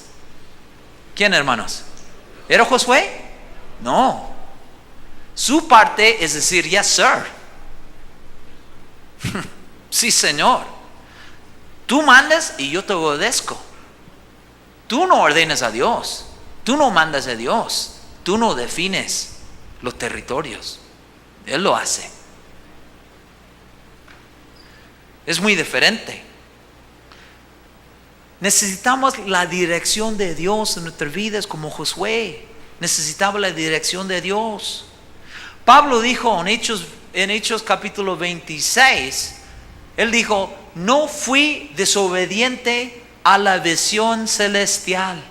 ¿Quién, hermanos? ¿Era Josué? No. Su parte es decir, yes, sir. Sí, Señor. Tú mandas y yo te obedezco. Tú no ordenas a Dios. Tú no mandas a Dios. Tú no defines los territorios. Él lo hace. Es muy diferente. Necesitamos la dirección de Dios en nuestras vidas como Josué. Necesitaba la dirección de Dios. Pablo dijo en Hechos capítulo 26, él dijo, no fui desobediente a la visión celestial.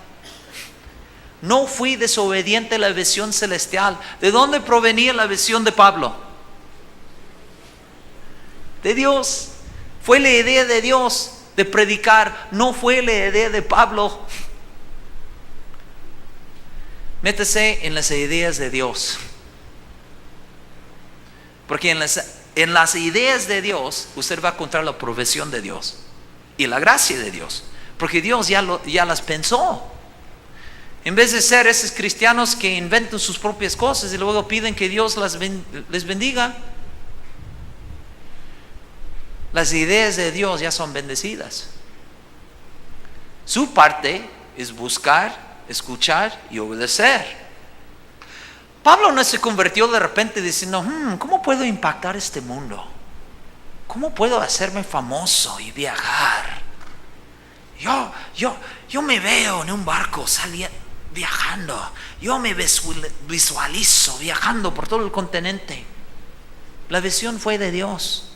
No fui desobediente a la visión celestial. ¿De dónde provenía la visión de Pablo? De Dios. Fue la idea de Dios de predicar, no fue la idea de Pablo. Métese en las ideas de Dios. Porque en las ideas de Dios usted va a encontrar la provisión de Dios y la gracia de Dios. Porque Dios ya las pensó. En vez de ser esos cristianos que inventan sus propias cosas y luego piden que Dios les bendiga, las ideas de Dios ya son bendecidas. Su parte es buscar, escuchar y obedecer. Pablo no se convirtió de repente diciendo, ¿cómo puedo impactar este mundo? ¿Cómo puedo hacerme famoso y viajar? Yo me veo en un barco viajando. Yo me visualizo viajando por todo el continente. La visión fue de Dios.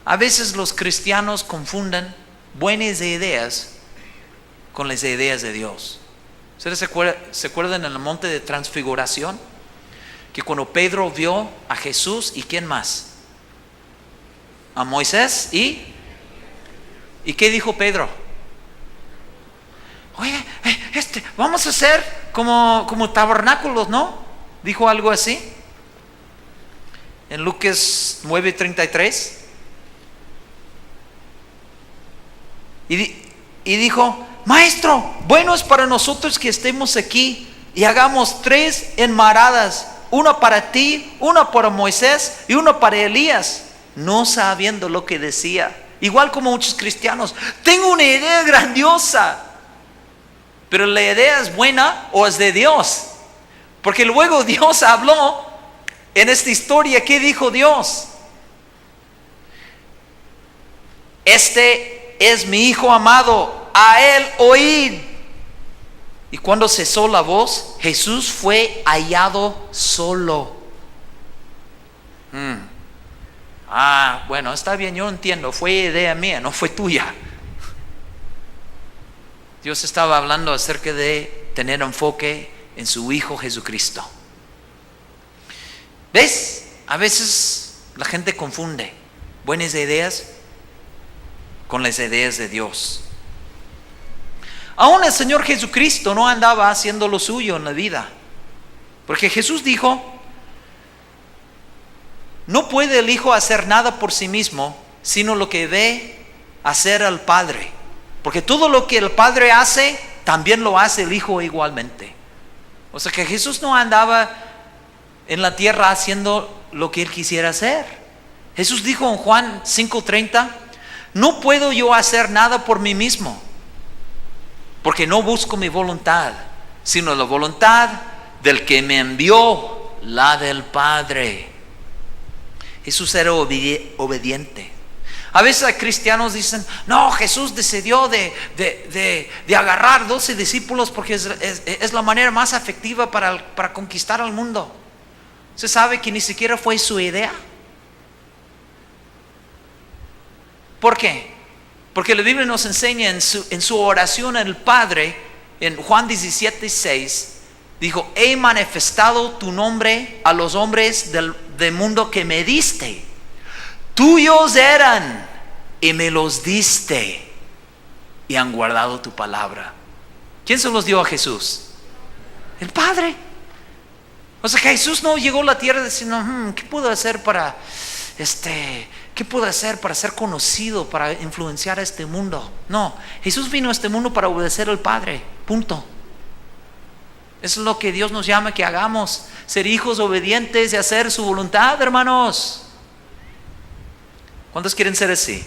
A veces los cristianos confunden buenas ideas con las ideas de Dios. ¿Ustedes se acuerdan en el monte de transfiguración? Que cuando Pedro vio a Jesús y ¿quién más? A Moisés ¿y qué dijo Pedro? Oye, vamos a hacer como tabernáculos, ¿no? Dijo algo así. En Lucas 9:33. Y dijo, Maestro, bueno es para nosotros que estemos aquí y hagamos 3 enmaradas, una para ti, una para Moisés y una para Elías, no sabiendo lo que decía. Igual como muchos cristianos, tengo una idea grandiosa, pero la idea es buena o es de Dios, porque luego Dios habló en esta historia. ¿Qué dijo Dios? Este es mi hijo amado, a él oíd. Y cuando cesó la voz, Jesús fue hallado solo. Bueno, está bien, yo entiendo, fue idea mía, no fue tuya. Dios estaba hablando acerca de tener enfoque en su Hijo Jesucristo. ¿Ves? A veces la gente confunde buenas ideas con las ideas de Dios. Aún el Señor Jesucristo no andaba haciendo lo suyo en la vida, porque Jesús dijo, No puede el Hijo hacer nada por sí mismo, sino lo que ve hacer al Padre. Porque todo lo que el Padre hace, también lo hace el Hijo igualmente. O sea que Jesús no andaba en la tierra haciendo lo que Él quisiera hacer. Jesús dijo en Juan 5:30, no puedo yo hacer nada por mí mismo, porque no busco mi voluntad, sino la voluntad del que me envió, la del Padre. Jesús era obediente. A veces hay cristianos dicen, no, Jesús decidió de agarrar 12 discípulos porque es la manera más efectiva para conquistar al mundo. ¿Usted sabe que ni siquiera fue su idea? ¿Por qué? Porque la Biblia nos enseña en su oración al Padre, en Juan 17:6, dijo, he manifestado tu nombre a los hombres del mundo que me diste. Tuyos eran y me los diste y han guardado tu palabra. ¿Quién se los dio a Jesús? El Padre. O sea que Jesús no llegó a la tierra diciendo, ¿qué puedo hacer para ser conocido, para influenciar a este mundo? No, Jesús vino a este mundo para obedecer al Padre, punto. Eso es lo que Dios nos llama que hagamos, ser hijos obedientes y hacer su voluntad, hermanos. ¿Cuántos quieren ser así?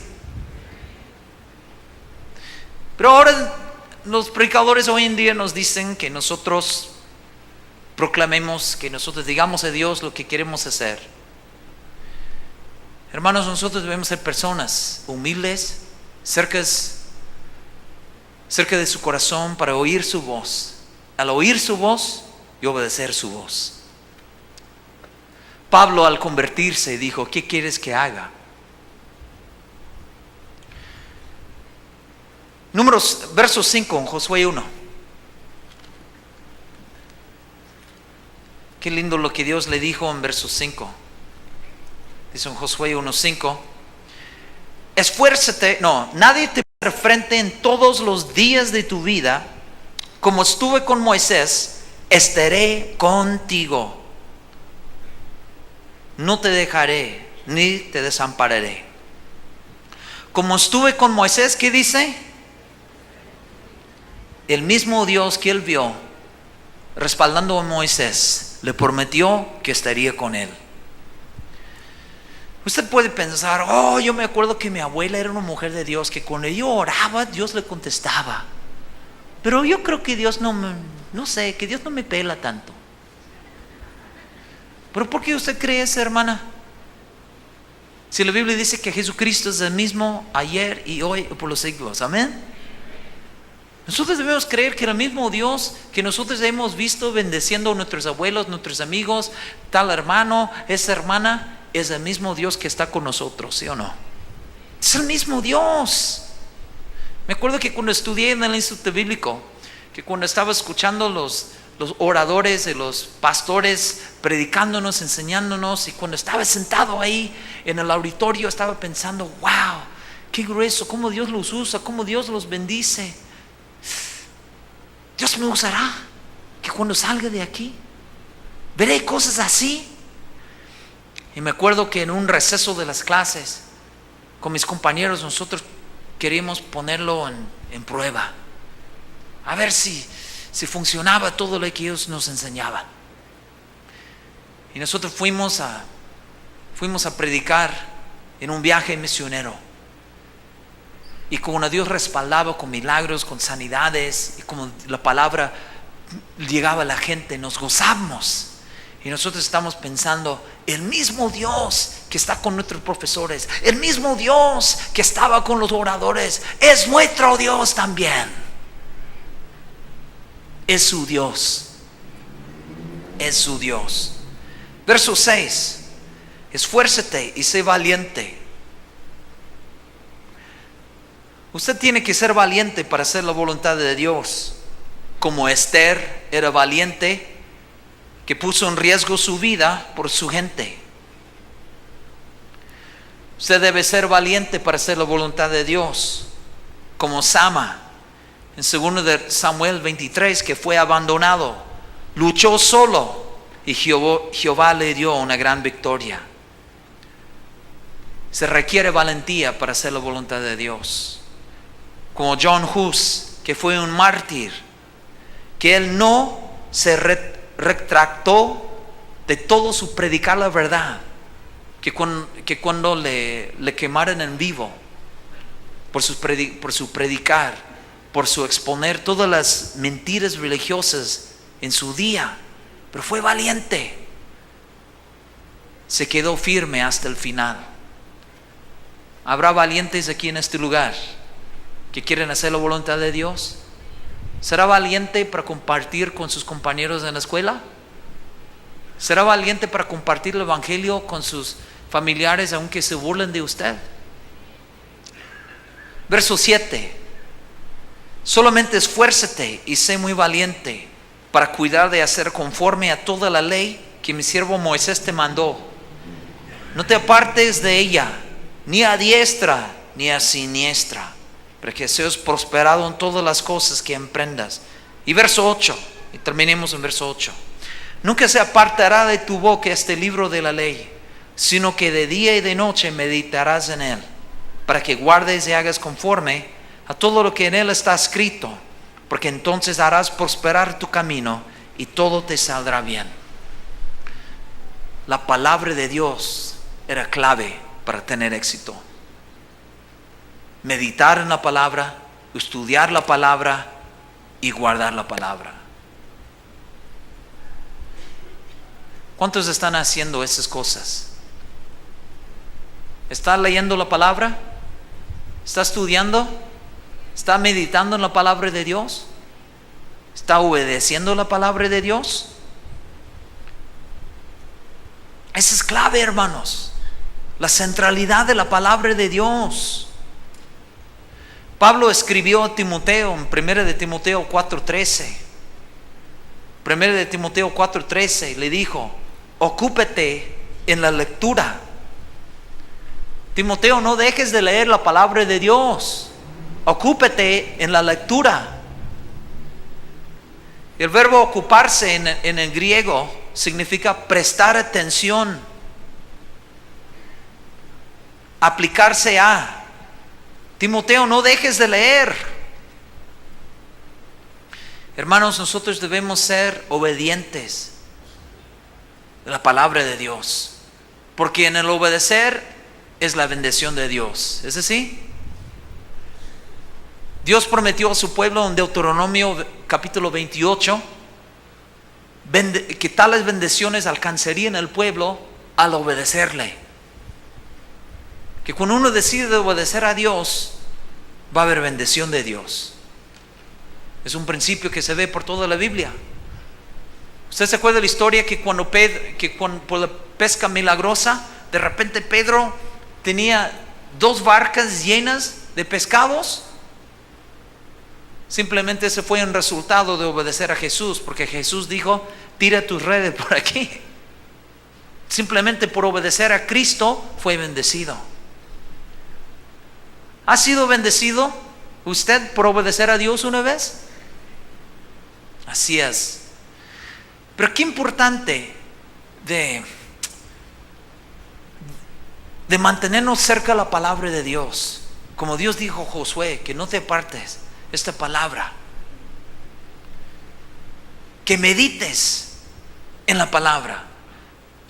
Pero ahora los predicadores hoy en día nos dicen que nosotros proclamemos, que nosotros digamos a Dios lo que queremos hacer. Hermanos, nosotros debemos ser personas humildes, cerca de su corazón, para oír su voz. Al oír su voz y obedecer su voz. Pablo, al convertirse, dijo, ¿qué quieres que haga? Verso 5 en Josué 1. Qué lindo lo que Dios le dijo en verso 5. Dice en Josué 1:5, esfuérzate, nadie te va a hacer frente en todos los días de tu vida. Como estuve con Moisés, estaré contigo. No te dejaré, ni te desampararé. Como estuve con Moisés, ¿qué dice? El mismo Dios que él vio respaldando a Moisés, le prometió que estaría con él. Usted puede pensar, yo me acuerdo que mi abuela era una mujer de Dios, que cuando yo oraba, Dios le contestaba. Pero yo creo que Dios que Dios no me pela tanto. ¿Pero por qué usted cree eso, hermana? Si la Biblia dice que Jesucristo es el mismo ayer y hoy y por los siglos, amén. Nosotros debemos creer que el mismo Dios que nosotros hemos visto bendeciendo a nuestros abuelos, nuestros amigos, tal hermano, esa hermana, es el mismo Dios que está con nosotros, ¿sí o no? Es el mismo Dios. Me acuerdo que cuando estudié en el Instituto Bíblico, que cuando estaba escuchando los oradores y los pastores predicándonos, enseñándonos, y cuando estaba sentado ahí en el auditorio, estaba pensando, wow, qué grueso, cómo Dios los usa, cómo Dios los bendice. Dios me usará, que cuando salga de aquí, veré cosas así. Y me acuerdo que en un receso de las clases, con mis compañeros, nosotros queríamos ponerlo en prueba, a ver si funcionaba todo lo que ellos nos enseñaban. Y nosotros fuimos a predicar en un viaje misionero, y como Dios respaldaba con milagros, con sanidades, y como la palabra llegaba a la gente, nos gozamos. Y nosotros estamos pensando, el mismo Dios que está con nuestros profesores, el mismo Dios que estaba con los oradores, es nuestro Dios también. Es su Dios. Es su Dios. Verso 6. Esfuérzate y sé valiente. Usted tiene que ser valiente para hacer la voluntad de Dios. Como Esther era valiente, que puso en riesgo su vida por su gente. Usted debe ser valiente para hacer la voluntad de Dios, como Sama en 2 de Samuel 23, que fue abandonado, luchó solo y Jehová le dio una gran victoria. Se requiere valentía para hacer la voluntad de Dios. Como John Hus, que fue un mártir, que él no se retractó de todo su predicar la verdad, que cuando le quemaron en vivo por su predicar, por su exponer todas las mentiras religiosas en su día, pero fue valiente, se quedó firme hasta el final. ¿Habrá valientes aquí en este lugar que quieren hacer la voluntad de Dios? ¿Será valiente para compartir con sus compañeros en la escuela? ¿Será valiente para compartir el evangelio con sus familiares aunque se burlen de usted? Verso 7. Solamente esfuérzate y sé muy valiente para cuidar de hacer conforme a toda la ley que mi siervo Moisés te mandó. No te apartes de ella, ni a diestra ni a siniestra, para que seas prosperado en todas las cosas que emprendas. Y verso 8, y terminemos en verso 8. Nunca se apartará de tu boca este libro de la ley, sino que de día y de noche meditarás en él, para que guardes y hagas conforme a todo lo que en él está escrito, porque entonces harás prosperar tu camino y todo te saldrá bien. La palabra de Dios era clave para tener éxito. Meditar en la palabra, estudiar la palabra y guardar la palabra. ¿Cuántos están haciendo esas cosas? ¿Está leyendo la palabra? ¿Está estudiando? ¿Está meditando en la palabra de Dios? ¿Está obedeciendo la palabra de Dios? Esa es clave, hermanos. La centralidad de la palabra de Dios. Pablo escribió a Timoteo en 1 de Timoteo 4:13. 1 de Timoteo 4:13 le dijo: ocúpate en la lectura. Timoteo, no dejes de leer la palabra de Dios. Ocúpate en la lectura. El verbo ocuparse en el griego significa prestar atención, aplicarse a. Timoteo, no dejes de leer. Hermanos, nosotros debemos ser obedientes a la palabra de Dios, porque en el obedecer es la bendición de Dios. ¿Es así? Dios prometió a su pueblo en Deuteronomio capítulo 28 que tales bendiciones alcanzarían al pueblo al obedecerle. Que cuando uno decide obedecer a Dios, va a haber bendición de Dios. Es un principio que se ve por toda la Biblia. ¿Usted se acuerda de la historia que cuando por la pesca milagrosa, de repente Pedro tenía 2 barcas llenas de pescados? Simplemente ese fue un resultado de obedecer a Jesús, porque Jesús dijo: tira tus redes por aquí. Simplemente por obedecer a Cristo fue bendecido. ¿Ha sido bendecido usted por obedecer a Dios una vez? Así es. Pero qué importante de mantenernos cerca de la palabra de Dios. Como Dios dijo a Josué, que no te apartes esta palabra, que medites en la palabra.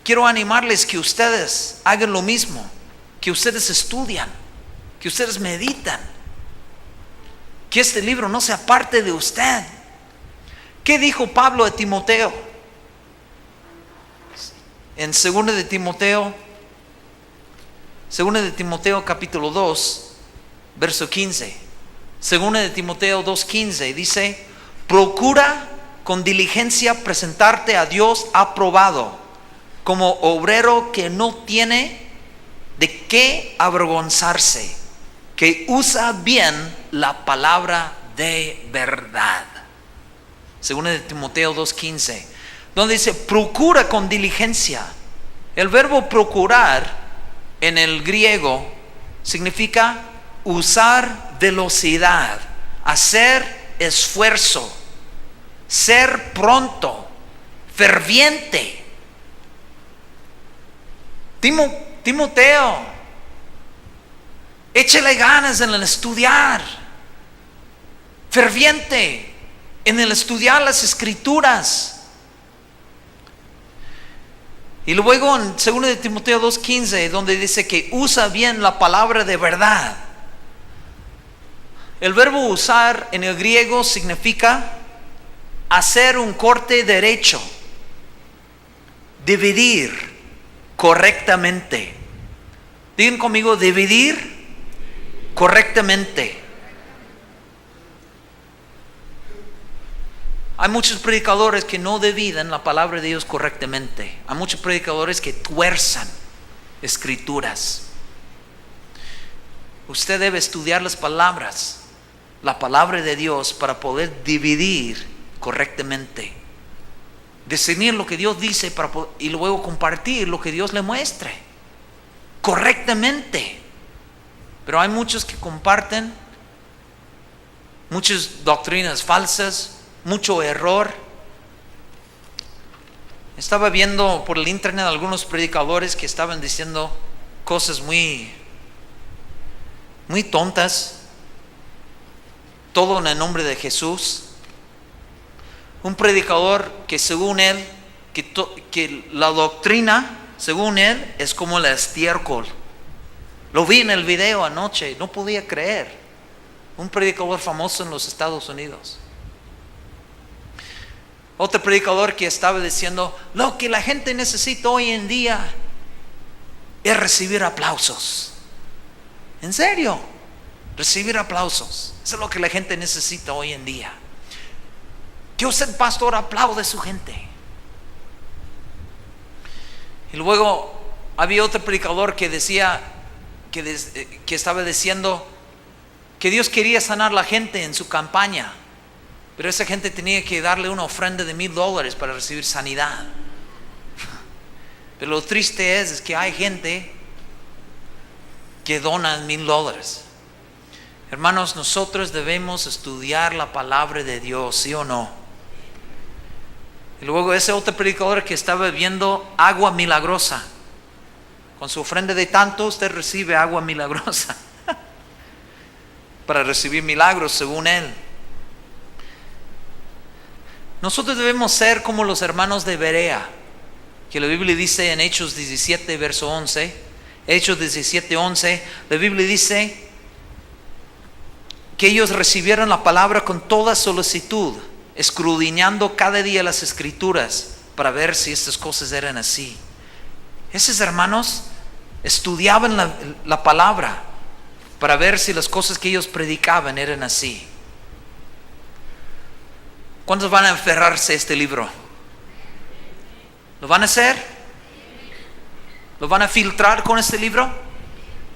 Quiero animarles que ustedes hagan lo mismo, que ustedes estudian, que ustedes meditan, que este libro no se aparte de usted. ¿Qué dijo Pablo a Timoteo? En 2 de Timoteo capítulo 2, verso 15. 2 de Timoteo 2:15 dice: procura con diligencia presentarte a Dios aprobado, como obrero que no tiene de qué avergonzarse, que usa bien la palabra de verdad. 2 de Timoteo 2:15, donde dice procura con diligencia. El verbo procurar en el griego significa usar velocidad, hacer esfuerzo, ser pronto, ferviente. Timoteo, Échale ganas en el estudiar. Ferviente en el estudiar las escrituras. Y luego en 2 de Timoteo 2:15, donde dice que usa bien la palabra de verdad. El verbo usar en el griego significa hacer un corte derecho, dividir correctamente. Digan conmigo, dividir correctamente. Hay muchos predicadores que no dividen la palabra de Dios correctamente. Hay muchos predicadores que tuerzan escrituras. Usted debe estudiar las palabras, la palabra de Dios, para poder dividir correctamente. Discernir lo que Dios dice y luego compartir lo que Dios le muestre correctamente. Pero hay muchos que comparten muchas doctrinas falsas, mucho error. Estaba viendo por el internet algunos predicadores que estaban diciendo cosas muy tontas, todo en el nombre de Jesús. Un predicador que según él, que la doctrina, según él, es como el estiércol. Lo vi en el video anoche, no podía creer. Un predicador famoso en los Estados Unidos. Otro predicador que estaba diciendo, lo que la gente necesita hoy en día es recibir aplausos. ¿En serio? Recibir aplausos. Eso es lo que la gente necesita hoy en día. Que usted, pastor, aplaude a su gente. Y luego había otro predicador que decía, que estaba diciendo que Dios quería sanar a la gente en su campaña, pero esa gente tenía que darle una ofrenda de $1,000 para recibir sanidad. Pero lo triste es que hay gente que dona $1,000. Hermanos, nosotros debemos estudiar la palabra de Dios, ¿sí o no? Y luego ese otro predicador que estaba viendo agua milagrosa. Con su ofrenda de tanto, usted recibe agua milagrosa para recibir milagros según él. Nosotros debemos ser como los hermanos de Berea, que la Biblia dice en Hechos 17, verso 11. Hechos 17, 11, la Biblia dice que ellos recibieron la palabra con toda solicitud, escudriñando cada día las escrituras para ver si estas cosas eran así. Esos hermanos estudiaban la palabra para ver si las cosas que ellos predicaban eran así. ¿Cuántos van a aferrarse a este libro? ¿Lo van a hacer? ¿Lo van a filtrar con este libro?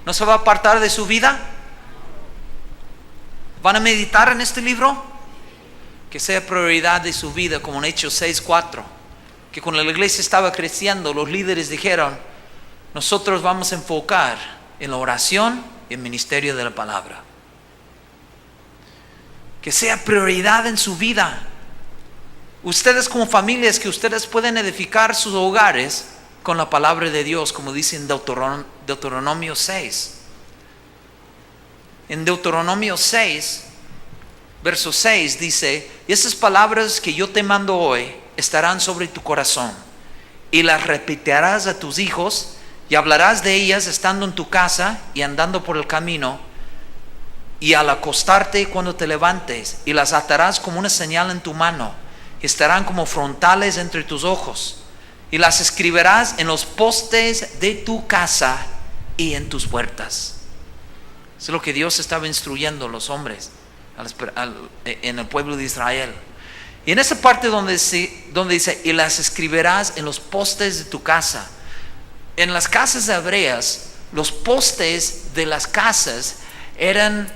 ¿No se va a apartar de su vida? ¿Van a meditar en este libro? Que sea prioridad de su vida, como en Hechos 6:4, que cuando la iglesia estaba creciendo, los líderes dijeron, nosotros vamos a enfocar en la oración y el ministerio de la palabra. Que sea prioridad en su vida. Ustedes como familias, que ustedes pueden edificar sus hogares con la palabra de Dios, como dice en Deuteronomio 6. En Deuteronomio 6, verso 6 dice, y esas palabras que yo te mando hoy estarán sobre tu corazón, y las repetirás a tus hijos, y hablarás de ellas estando en tu casa y andando por el camino, y al acostarte cuando te levantes, y las atarás como una señal en tu mano, y estarán como frontales entre tus ojos, y las escribirás en los postes de tu casa y en tus puertas. Eso es lo que Dios estaba instruyendo a los hombres en el pueblo de Israel. Y en esa parte donde dice, y las escribirás en los postes de tu casa. En las casas hebreas, los postes de las casas eran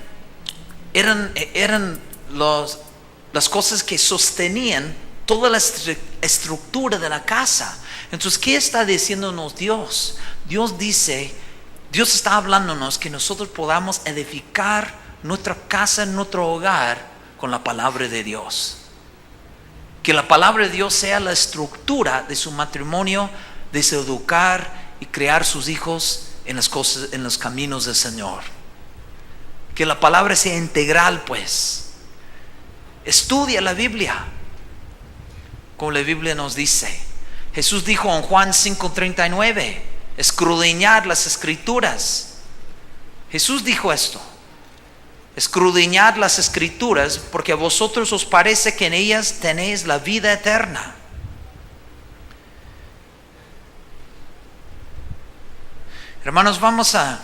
las cosas que sostenían toda la estructura de la casa. Entonces, ¿qué está diciéndonos Dios? Dios está hablándonos que nosotros podamos edificar nuestra casa, nuestro hogar con la palabra de Dios. Que la palabra de Dios sea la estructura de su matrimonio, de su educar y crear sus hijos en las cosas, en los caminos del Señor. Que la palabra sea integral, pues. Estudia la Biblia, como la Biblia nos dice. Jesús dijo en Juan 5:39, escudriñad las Escrituras. Jesús dijo esto: escudriñad las Escrituras, porque a vosotros os parece que en ellas tenéis la vida eterna. Hermanos, vamos a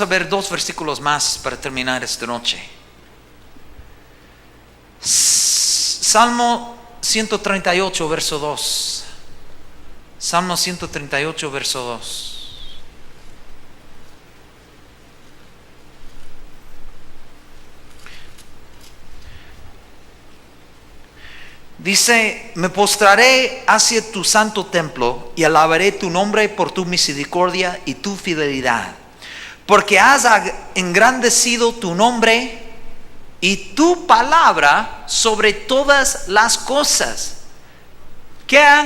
ver 2 versículos más para terminar esta noche. Salmo 138, verso 2. Salmo 138, verso 2. Dice: me postraré hacia tu santo templo y alabaré tu nombre por tu misericordia y tu fidelidad, porque has engrandecido tu nombre y tu palabra sobre todas las cosas. ¿Qué ha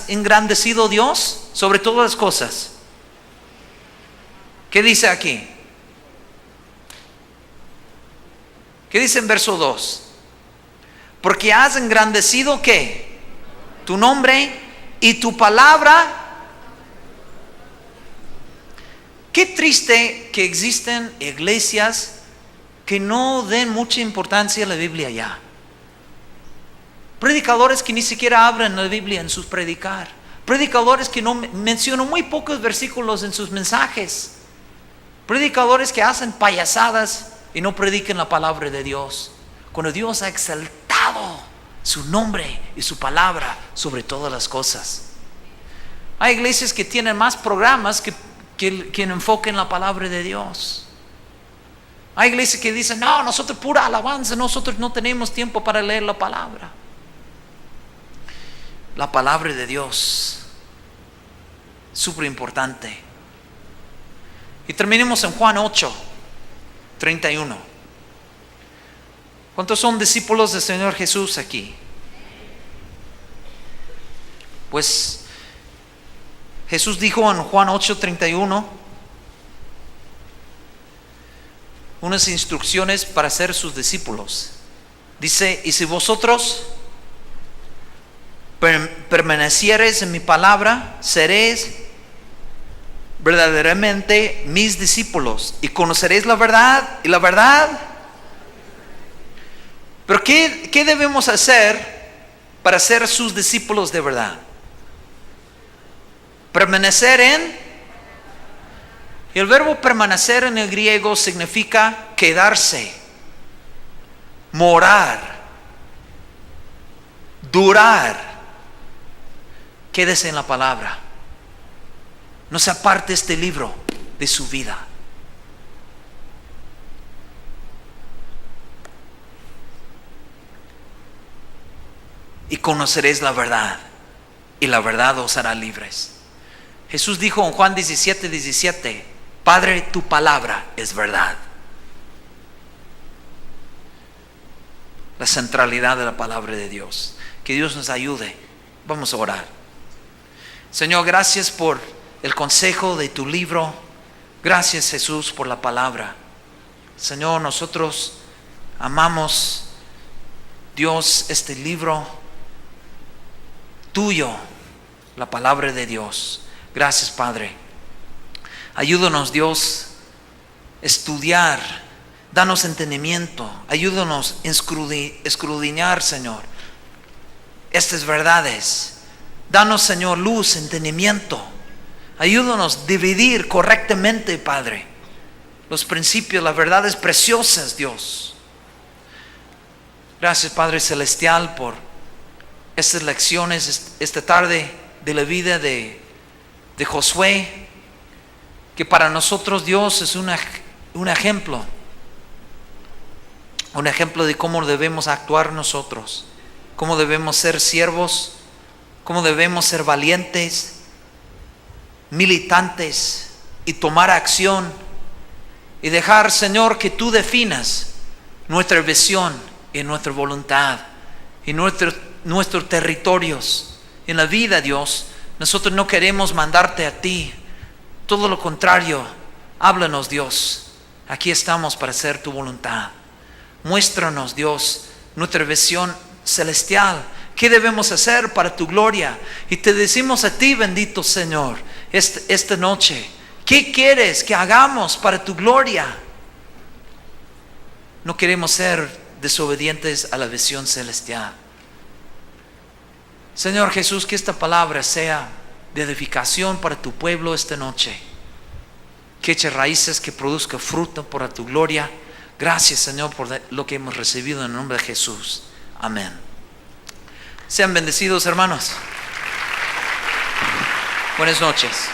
engrandecido Dios sobre todas las cosas? ¿Qué dice aquí? ¿Qué dice en verso 2? Porque has engrandecido ¿qué? Tu nombre y tu palabra. Qué triste que existen iglesias que no den mucha importancia a la Biblia ya. Predicadores que ni siquiera abren la Biblia en sus predicar. Predicadores que no mencionan muy pocos versículos en sus mensajes. Predicadores que hacen payasadas y no predican la palabra de Dios, cuando Dios ha exaltado su nombre y su palabra sobre todas las cosas. Hay iglesias que tienen más programas que enfoquen la palabra de Dios. Hay iglesias que dicen: no, nosotros pura alabanza, nosotros no tenemos tiempo para leer la palabra. La palabra de Dios, súper importante. Y terminemos en Juan 8:31. ¿Cuántos son discípulos del Señor Jesús aquí? Pues Jesús dijo en Juan 8:31 unas instrucciones para ser sus discípulos. Dice: y si vosotros permaneciereis en mi palabra, seréis verdaderamente mis discípulos y conoceréis la verdad, y la verdad. Pero ¿qué debemos hacer para ser sus discípulos de verdad? Permanecer en. Y el verbo permanecer en el griego significa quedarse, morar, durar. Quédese en la palabra. No se aparte este libro de su vida. Y conoceréis la verdad, y la verdad os hará libres. Jesús dijo en Juan 17:17: Padre, tu palabra es verdad. La centralidad de la palabra de Dios. Que Dios nos ayude. Vamos a orar. Señor, gracias por el consejo de tu libro. Gracias, Jesús, por la palabra. Señor, nosotros amamos, Dios, este libro tuyo, la palabra de Dios. Gracias, Padre. Ayúdanos, Dios, a estudiar. Danos entendimiento. Ayúdanos a escudriñar, Señor, estas verdades. Danos, Señor, luz, entendimiento. Ayúdanos a dividir correctamente, Padre, los principios, las verdades preciosas, Dios. Gracias, Padre Celestial, por estas lecciones esta tarde de la vida de Josué, que para nosotros, Dios, es un ejemplo de cómo debemos actuar nosotros, cómo debemos ser siervos, cómo debemos ser valientes, militantes, y tomar acción y dejar, Señor, que tú definas nuestra visión y nuestra voluntad y nuestros territorios en la vida, Dios. Nosotros no queremos mandarte a ti, Todo lo contrario, háblanos, Dios. Aquí estamos para hacer tu voluntad. Muéstranos, Dios, nuestra visión celestial. ¿Qué debemos hacer para tu gloria? Y te decimos a ti, bendito Señor, esta noche, ¿qué quieres que hagamos para tu gloria? No queremos ser desobedientes a la visión celestial. Señor Jesús, que esta palabra sea de edificación para tu pueblo esta noche. Que eche raíces, que produzca fruto para tu gloria. Gracias, Señor, por lo que hemos recibido en el nombre de Jesús. Amén. Sean bendecidos, hermanos. Buenas noches.